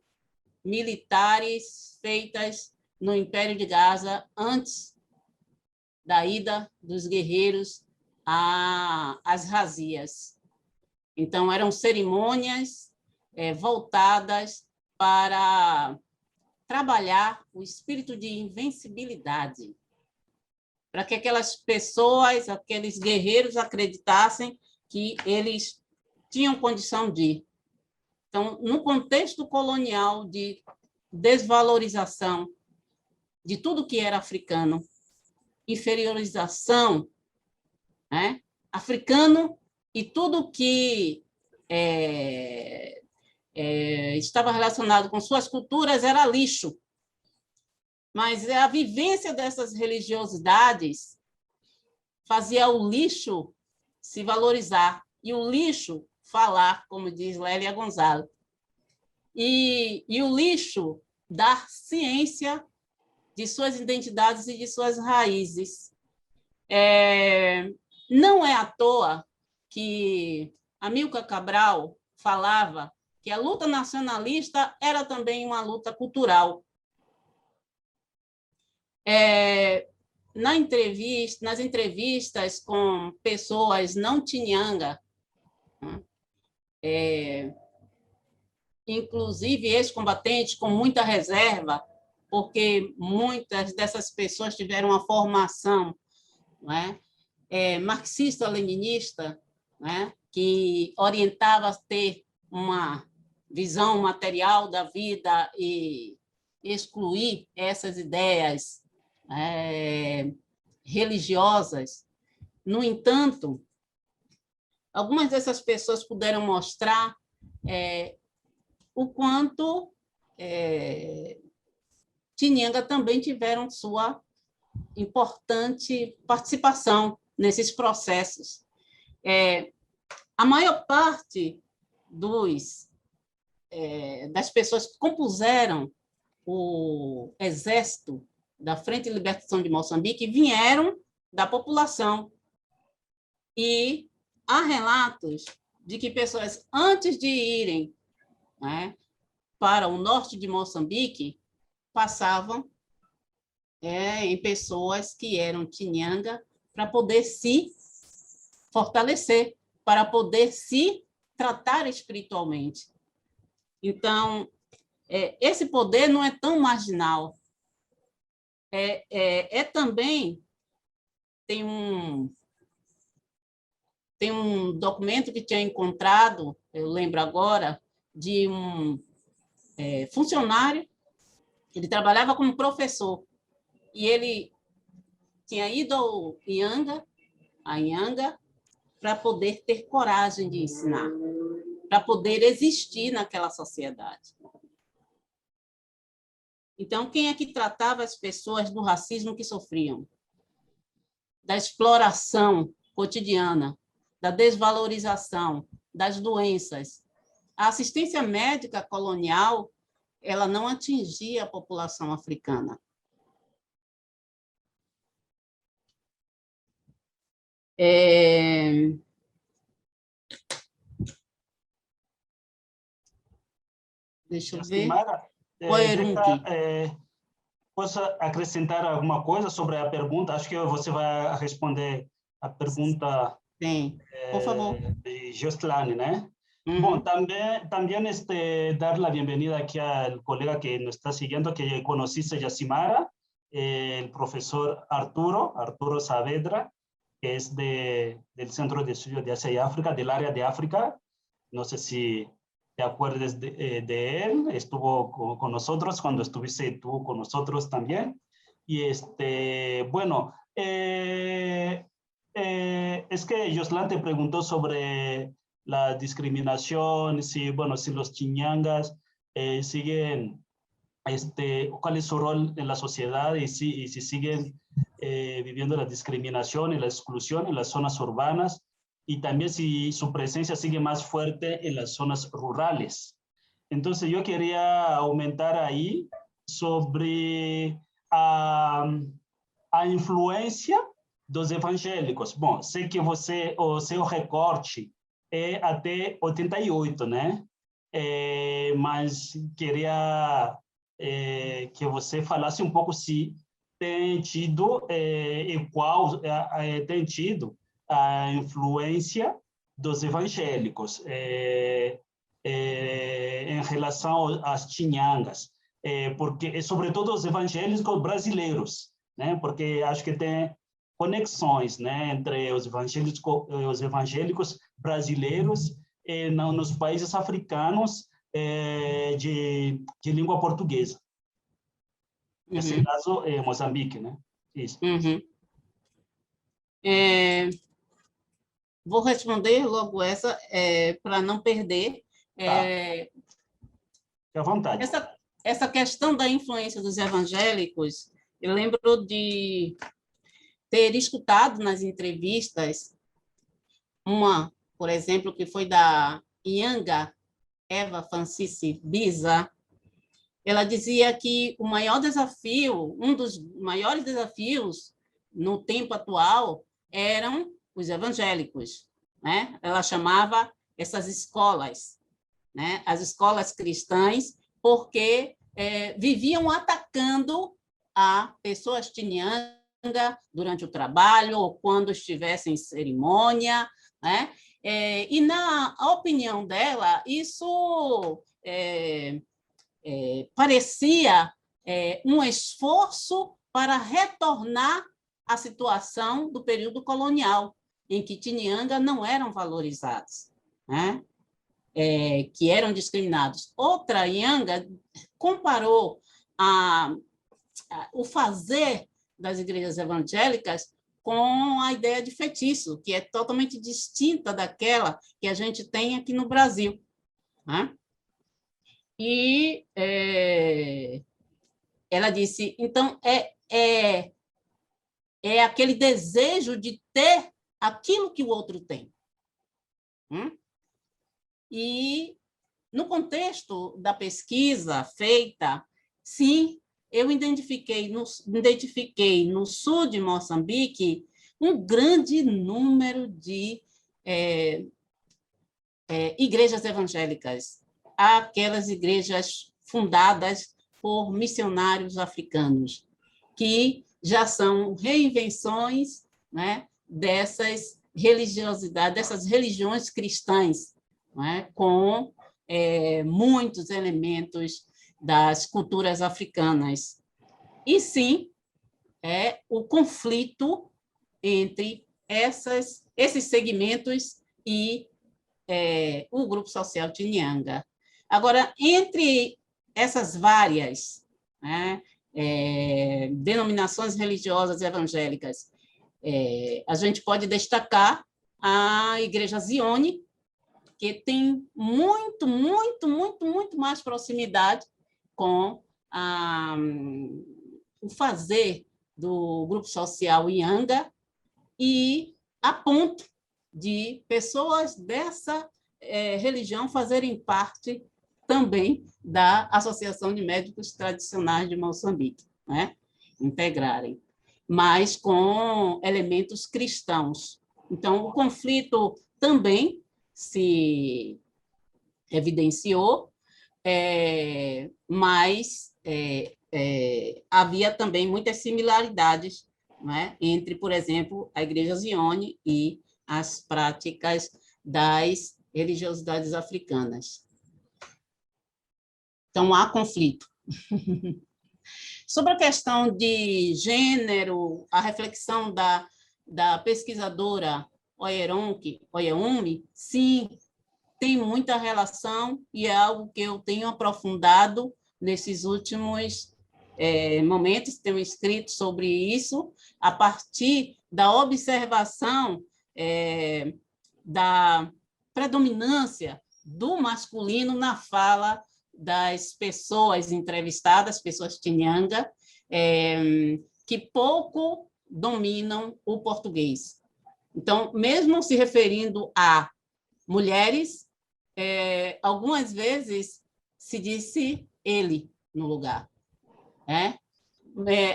Speaker 2: militares feitas no Império de Gaza antes da ida dos guerreiros às razias. Então, eram cerimônias voltadas para trabalhar o espírito de invencibilidade, para que aquelas pessoas, aqueles guerreiros acreditassem que eles tinham condição de ir. Então, no contexto colonial de desvalorização de tudo que era africano, inferiorização, né? Africano e tudo que estava relacionado com suas culturas era lixo. Mas a vivência dessas religiosidades fazia o lixo se valorizar e o lixo falar, como diz Lélia Gonzalez. E o lixo dar ciência de suas identidades e de suas raízes. Não é à toa que Amílcar Cabral falava que a luta nacionalista era também uma luta cultural. Nas entrevistas com pessoas não Tinhanga, inclusive ex-combatentes com muita reserva, porque muitas dessas pessoas tiveram uma formação, né, marxista-leninista, né, que orientava a ter uma visão material da vida e excluir essas ideias religiosas. No entanto, algumas dessas pessoas puderam mostrar o quanto Tinhanga também tiveram sua importante participação nesses processos. A maior parte das pessoas que compuseram o exército da Frente de Libertação de Moçambique vieram da população. E há relatos de que pessoas, antes de irem, né, para o norte de Moçambique, passavam em pessoas que eram Tinhanga para poder se fortalecer, para poder se tratar espiritualmente. Então, esse poder não é tão marginal. Também tem um documento que tinha encontrado, eu lembro agora, de um funcionário. Ele trabalhava como professor e ele tinha ido ao Inhanga, para poder ter coragem de ensinar, para poder existir naquela sociedade. Então, quem é que tratava as pessoas do racismo que sofriam? Da exploração cotidiana, da desvalorização, das doenças. A assistência médica colonial, ela não atingia a população africana. Deixa eu ver.
Speaker 1: Posso acrescentar alguma coisa sobre a pergunta? Acho que você vai responder a pergunta
Speaker 2: Sim, por favor.
Speaker 1: de Jostlane, né? Bueno, también dar la bienvenida aquí al colega que nos está siguiendo, que conociste Yacimara, el profesor Arturo Saavedra, que es del Centro de Estudios de Asia y África, del área de África. No sé si te acuerdas de él, estuvo con nosotros cuando estuviste tú con nosotros también. Y bueno, es que Yoslan te preguntó sobre la discriminación, si, bueno, si los chinyangas siguen, cuál es su rol en la sociedad y si siguen viviendo la discriminación y la exclusión en las zonas urbanas y también si su presencia sigue más fuerte en las zonas rurales. Entonces yo quería aumentar ahí sobre a influência dos evangélicos. Bom, sei que o seu recorte é até 88, né? Mas queria que você falasse um pouco se tem tido e qual tem tido a influência dos evangélicos em relação às chinhangas, porque sobretudo os evangélicos brasileiros, né? Porque acho que tem conexões, né, entre os evangélicos brasileiros nos países africanos de língua portuguesa. Nesse caso, Moçambique, né? Isso.
Speaker 2: Vou responder logo essa, para não perder.
Speaker 1: Fique à vontade.
Speaker 2: Essa questão da influência dos evangélicos, eu lembro de ter escutado nas entrevistas uma, por exemplo, que foi da Ianga Eva Francisci Biza. Ela dizia que o maior desafio, um dos maiores desafios no tempo atual eram os evangélicos, né? Ela chamava essas escolas, né? As escolas cristãs, porque viviam atacando a pessoas chinhanga durante o trabalho ou quando estivessem em cerimônia, né? E, na opinião dela, isso parecia um esforço para retornar à situação do período colonial, em que Tinianga não eram valorizados, né? Que eram discriminados. Outra Ianga comparou o fazer das igrejas evangélicas com a ideia de feitiço, que é totalmente distinta daquela que a gente tem aqui no Brasil, né? E ela disse, então, é aquele desejo de ter aquilo que o outro tem. E, no contexto da pesquisa feita, sim, eu identifiquei no sul de Moçambique um grande número de igrejas evangélicas, aquelas igrejas fundadas por missionários africanos, que já são reinvenções, né, dessas religiosidades, dessas religiões cristãs, né, com muitos elementos das culturas africanas. E, sim, o conflito entre esses segmentos e o grupo social Tinianga. Agora, entre essas várias, né, denominações religiosas evangélicas, a gente pode destacar a Igreja Zione, que tem muito mais proximidade com o fazer do grupo social Ianga, e a ponto de pessoas dessa religião fazerem parte também da Associação de Médicos Tradicionais de Moçambique, né? Integrarem, mas com elementos cristãos. Então, o conflito também se evidenciou, mas havia também muitas similaridades, né, entre, por exemplo, a Igreja Zione e as práticas das religiosidades africanas. Então, há conflito. Sobre a questão de gênero, a reflexão da pesquisadora Oyeume, sim, tem muita relação e é algo que eu tenho aprofundado nesses últimos momentos, tenho escrito sobre isso, a partir da observação da predominância do masculino na fala das pessoas entrevistadas, pessoas Chinyanga, que pouco dominam o português. Então, mesmo se referindo a mulheres, algumas vezes se disse ele no lugar.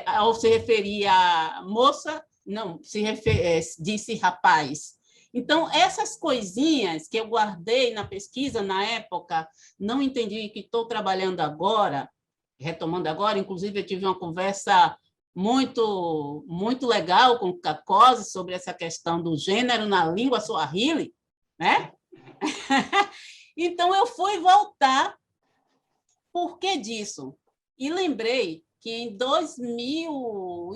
Speaker 2: Ao se referir a moça, não, disse rapaz. Então, essas coisinhas que eu guardei na pesquisa, na época, não entendi que estou trabalhando agora, retomando agora, inclusive eu tive uma conversa muito, muito legal com o Kakosi sobre essa questão do gênero na língua Swahili, né? Então, eu fui voltar por que disso? E lembrei que em 2000,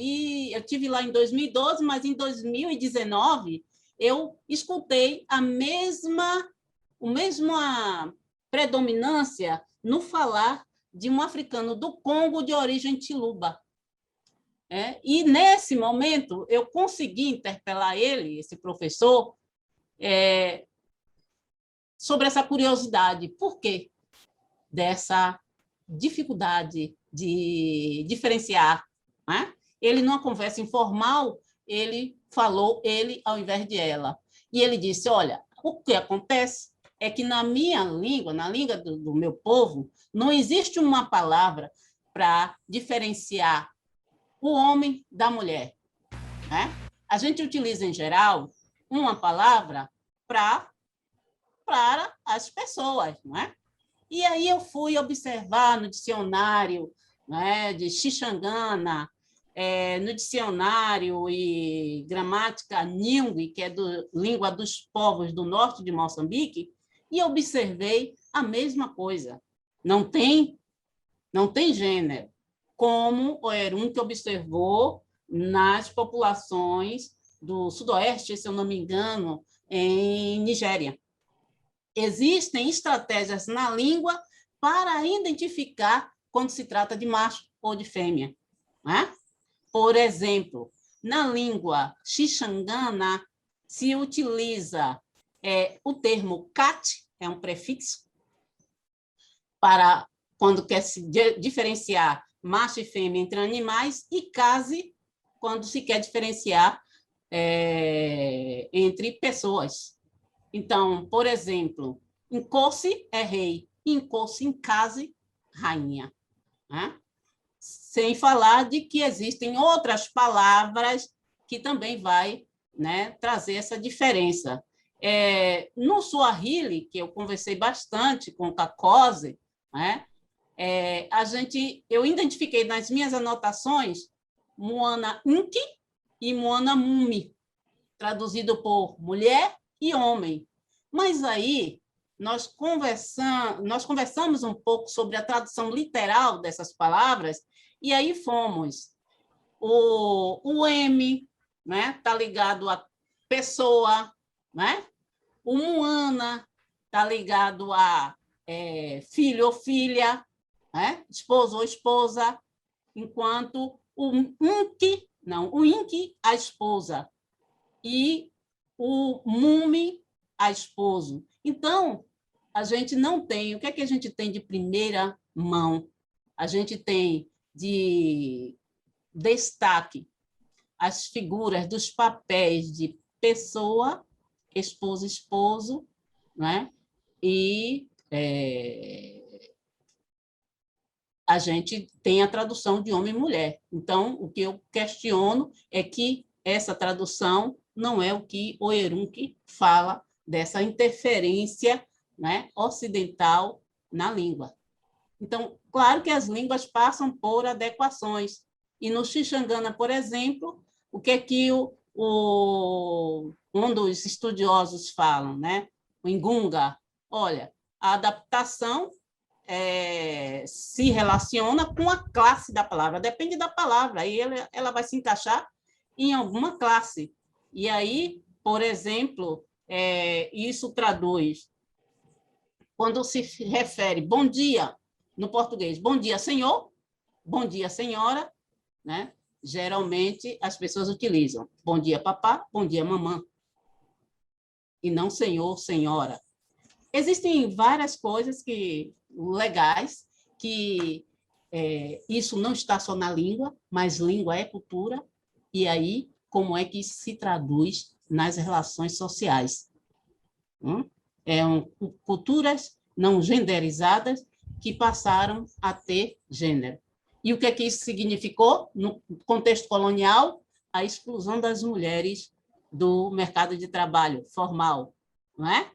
Speaker 2: eu tive lá em 2012, mas em 2019, eu escutei a mesma predominância no falar de um africano do Congo de origem Tiluba. E, nesse momento, eu consegui interpelar ele, esse professor, sobre essa curiosidade. Por quê dessa dificuldade de diferenciar? Ele, numa conversa informal, ele falou ele ao invés de ela. E ele disse, olha, o que acontece é que na minha língua, na língua do meu povo, não existe uma palavra para diferenciar o homem da mulher. A gente utiliza, em geral, uma palavra para as pessoas, não é? E aí eu fui observar no dicionário de Xixangana, no dicionário e gramática Nyungwe, que é língua dos povos do norte de Moçambique, e observei a mesma coisa. Não tem gênero, como o Oyeume observou nas populações do sudoeste, se eu não me engano, em Nigéria. Existem estratégias na língua para identificar quando se trata de macho ou de fêmea. Por exemplo, na língua Xixangana, se utiliza o termo cat, é um prefixo, para quando quer se diferenciar macho e fêmea entre animais, e case, quando se quer diferenciar entre pessoas. Então, por exemplo, Nkosi é rei, Nkosi Nkazi, rainha. Sem falar de que existem outras palavras que também vai trazer essa diferença. No Swahili, que eu conversei bastante com o Kakosi, eu identifiquei nas minhas anotações Moana Nki e Moana Mumi, traduzido por mulher e homem. Mas aí nós conversamos um pouco sobre a tradução literal dessas palavras, e aí fomos. O M está ligado a pessoa, o Moana está ligado a filho ou filha, esposo ou esposa, enquanto o Inki, a esposa, e o Mumi, a esposo. Então, a gente não tem... O que é que a gente tem de primeira mão? A gente tem de destaque as figuras dos papéis de pessoa, esposa, esposo, e a gente tem a tradução de homem e mulher. Então, o que eu questiono é que essa tradução não é o que o Oyeume fala dessa interferência ocidental na língua. Então, claro que as línguas passam por adequações. E no Xixangana, por exemplo, o que é que um dos estudiosos falam? o Ngunga. Olha, a adaptação se relaciona com a classe da palavra, depende da palavra, aí ela vai se encaixar em alguma classe. E aí, por exemplo, isso traduz, quando se refere bom dia, no português, bom dia, senhor, bom dia, senhora, né? Geralmente as pessoas utilizam bom dia, papá, bom dia, mamã, e não senhor, senhora. Existem várias coisas legais que isso não está só na língua, mas língua é cultura, e aí como é que isso se traduz nas relações sociais? Culturas não genderizadas que passaram a ter gênero. E o que é que isso significou? No contexto colonial, a exclusão das mulheres do mercado de trabalho formal, não é?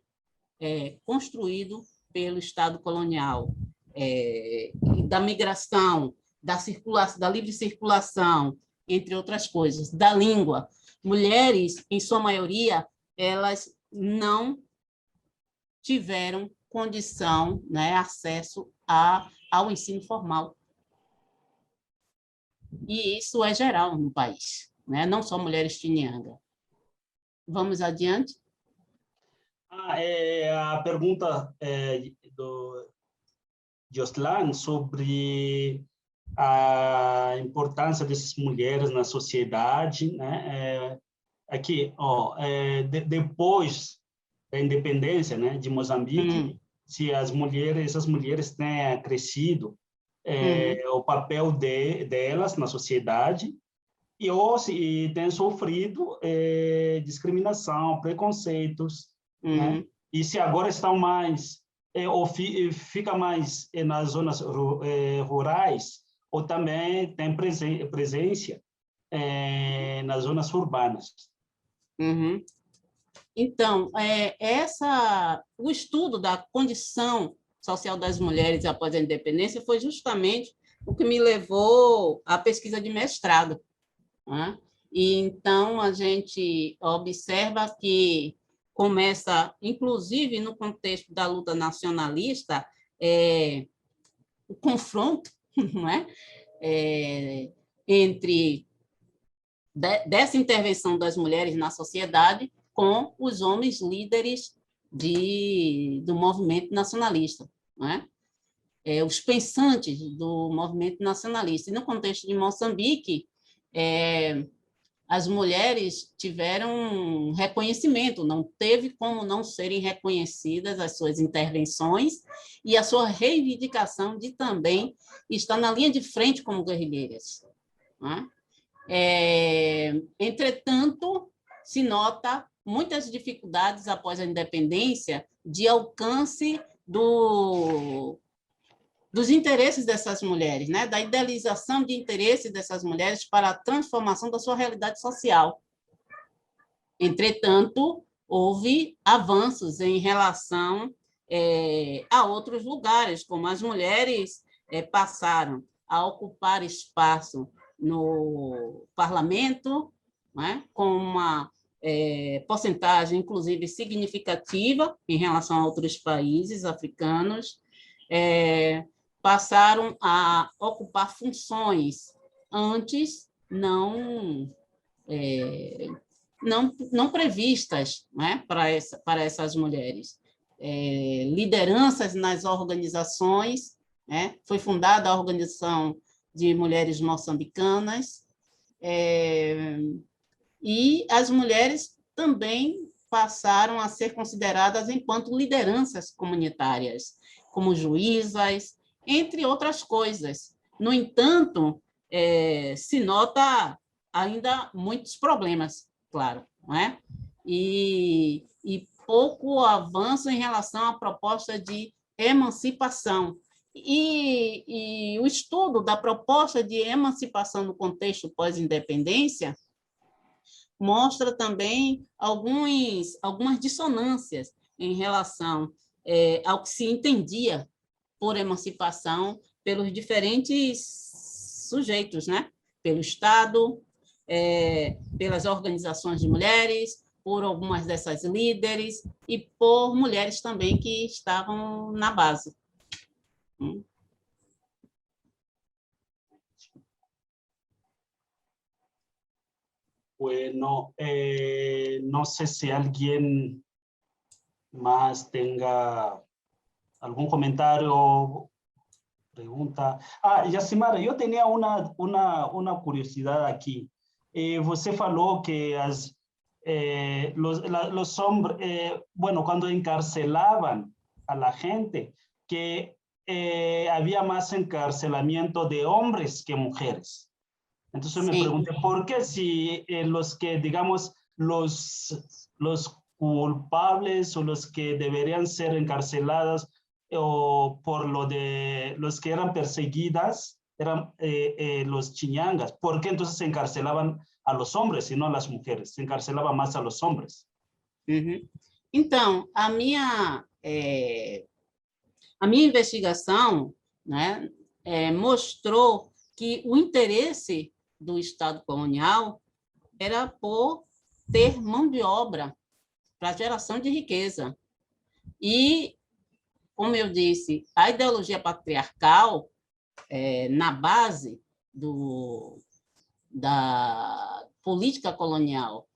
Speaker 2: Construído pelo Estado colonial, da migração, da livre circulação, entre outras coisas, da língua. Mulheres, em sua maioria, elas não tiveram condição, né, acesso ao ensino formal. E isso é geral no país, né? Não só mulheres Chinyanga. Vamos adiante?
Speaker 1: A pergunta do Joslan sobre a importância dessas mulheres na sociedade, né? Aqui, depois da independência, né, de Moçambique, se essas mulheres têm crescido, o papel delas na sociedade ou se têm sofrido discriminação, preconceitos, né? E se agora estão mais ou fica mais nas zonas rurais ou também tem presença nas zonas urbanas.
Speaker 2: Então, o estudo da condição social das mulheres após a independência foi justamente o que me levou à pesquisa de mestrado, né? E então a gente observa que começa, inclusive no contexto da luta nacionalista, o confronto, não é? Entre dessa intervenção das mulheres na sociedade com os homens líderes do movimento nacionalista, não é? Os pensantes do movimento nacionalista. E no contexto de Moçambique, as mulheres tiveram reconhecimento, não teve como não serem reconhecidas as suas intervenções e a sua reivindicação de também estar na linha de frente como guerrilheiras, né? Entretanto, se nota muitas dificuldades após a independência de alcance dos interesses dessas mulheres, né? Da idealização de interesses dessas mulheres para a transformação da sua realidade social. Entretanto, houve avanços em relação a outros lugares, como as mulheres passaram a ocupar espaço no parlamento, né? Com uma porcentagem, inclusive, significativa em relação a outros países africanos, passaram a ocupar funções antes não previstas, né, para essas mulheres. Lideranças nas organizações, né? Foi fundada a Organização de Mulheres Moçambicanas, e as mulheres também passaram a ser consideradas enquanto lideranças comunitárias, como juízas, entre outras coisas. No entanto, se nota ainda muitos problemas, claro, não é? E pouco avanço em relação à proposta de emancipação. E o estudo da proposta de emancipação no contexto pós-independência mostra também algumas dissonâncias em relação ao que se entendia por emancipação pelos diferentes sujeitos, né? Pelo Estado, pelas organizações de mulheres, por algumas dessas líderes e por mulheres também que estavam na base.
Speaker 1: Bueno, no sé si alguien más tenga algún comentario, pregunta. Yacimara, eu tenho uma curiosidade aqui. Você falou que los hombres, bueno, cuando encarcelaban a la gente, que había más encarcelamiento de hombres que mujeres. Entonces me pregunté, ¿por qué si los que, digamos, los culpables o los que deberían ser encarcelados o por lo de los que eran perseguidas eran los chinyangas? ¿Por qué entonces se encarcelaban a los hombres y no a las mujeres? Se encarcelaba más a los hombres.
Speaker 2: Então, a minha investigação, né, mostrou que o interesse do Estado colonial era por ter mão de obra para geração de riqueza. E, como eu disse, a ideologia patriarcal, na base da política colonial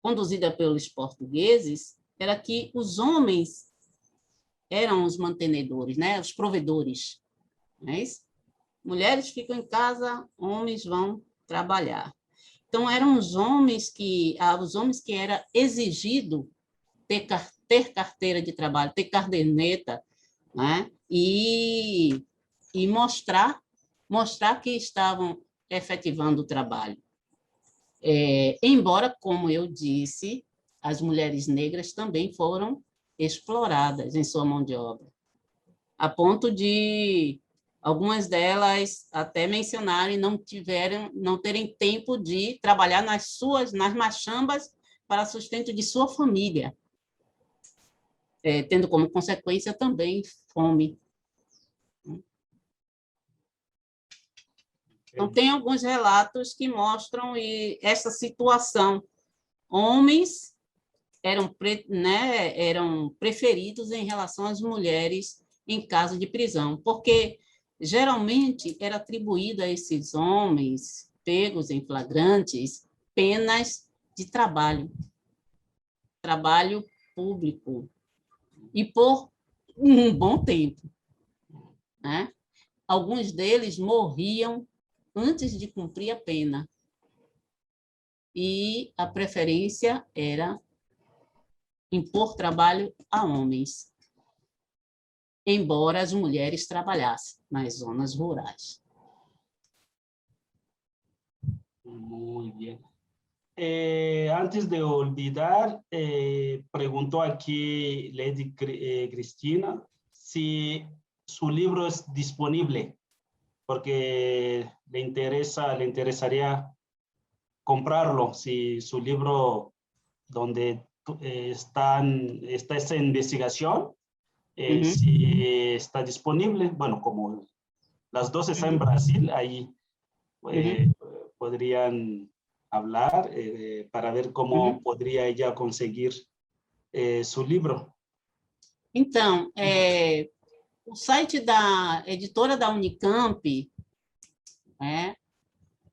Speaker 2: conduzida pelos portugueses, era que os homens eram os mantenedores, né? Os provedores. Não é isso? Mulheres ficam em casa, homens vão trabalhar. Então, eram os homens que era exigido ter carteira de trabalho, ter caderneta, né? E mostrar que estavam efetivando o trabalho. Embora, como eu disse, as mulheres negras também foram exploradas em sua mão de obra, a ponto de algumas delas até mencionarem não terem tempo de trabalhar nas machambas para sustento de sua família, tendo como consequência também fome. Então, tem alguns relatos que mostram essa situação. Homens eram preferidos em relação às mulheres em caso de prisão, porque geralmente era atribuído a esses homens pegos em flagrantes penas de trabalho público, e por um bom tempo, né? Alguns deles morriam antes de cumprir a pena, e a preferência era impor trabalho a homens, embora as mulheres trabalhassem nas zonas rurais.
Speaker 1: Muy bien. Antes de olvidar, preguntó aquí Lady Cristina si su libro es disponible, porque le interesaría comprarlo, si su libro donde está esa investigación, si está disponible. Bueno, como las dos están en Brasil, ahí podrían hablar para ver cómo podría ella conseguir su livro.
Speaker 2: Então, o site da editora da Unicamp,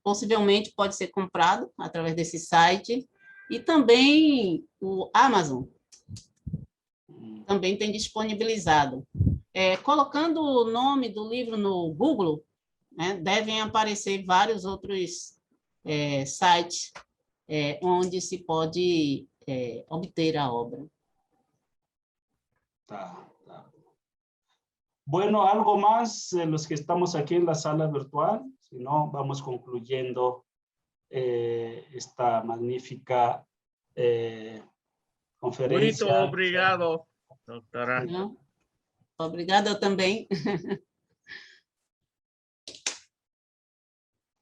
Speaker 2: possivelmente pode ser comprado através desse site, e também o Amazon também tem disponibilizado. Colocando o nome do livro no Google, devem aparecer vários outros sites onde se pode obter a obra.
Speaker 1: Tá. Bueno, algo más, los que estamos aquí en la sala virtual, si no, vamos concluyendo esta magnífica conferencia.
Speaker 4: Muito obrigado, doutora.
Speaker 2: Obrigada também.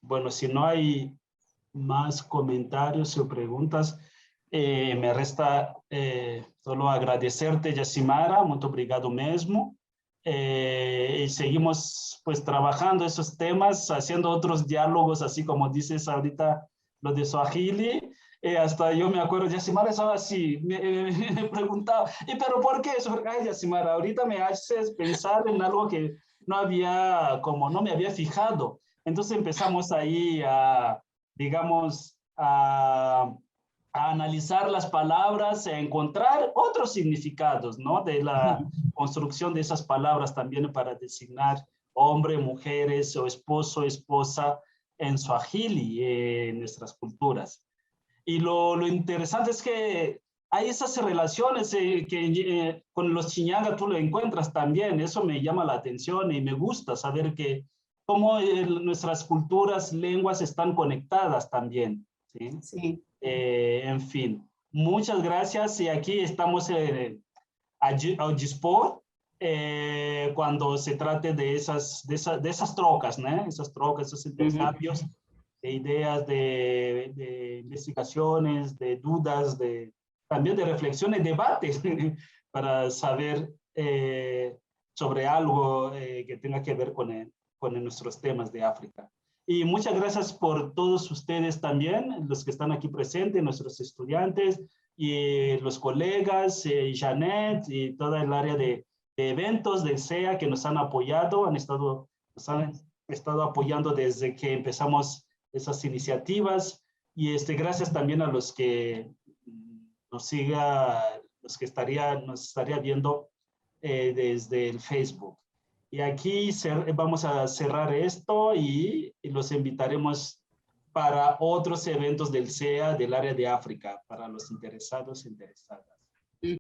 Speaker 1: Bueno, si no hay más comentarios o preguntas, me resta solo agradecerte, Yacimara, muito obrigado mesmo. Y seguimos pues trabajando esos temas, haciendo otros diálogos, así como dices ahorita, lo de Swahili. Hasta yo me acuerdo, Yasimara estaba así, me preguntaba, ¿y pero por qué eso? Ay, Yasimara, ahorita me haces pensar en algo que no me había fijado. Entonces empezamos ahí a, digamos, a analizar las palabras, a encontrar otros significados, ¿no? De la construcción de esas palabras también para designar hombre, mujeres o esposo, esposa en Swahili, en nuestras culturas. Y lo interesante es que hay esas relaciones que con los Chiñanga tú lo encuentras también. Eso me llama la atención y me gusta saber que cómo nuestras culturas, lenguas están conectadas también. ¿Sí?
Speaker 2: Sí.
Speaker 1: En fin, muchas gracias y aquí estamos a dispor cuando se trate de esas trocas, ¿no? Esas trocas, esos intercambios de ideas, de investigaciones, de dudas, también de reflexiones, debates, para saber sobre algo que tenga que ver con nuestros temas de África. Y muchas gracias por todos ustedes también, los que están aquí presentes, nuestros estudiantes y los colegas, Janet y toda el área de eventos del SEA que nos han apoyado, nos han estado apoyando desde que empezamos esas iniciativas. Y gracias también a los que nos estaría viendo desde el Facebook. Y aquí vamos a cerrar esto y los invitaremos para otros eventos del SEA del área de África, para los interesados e interesadas.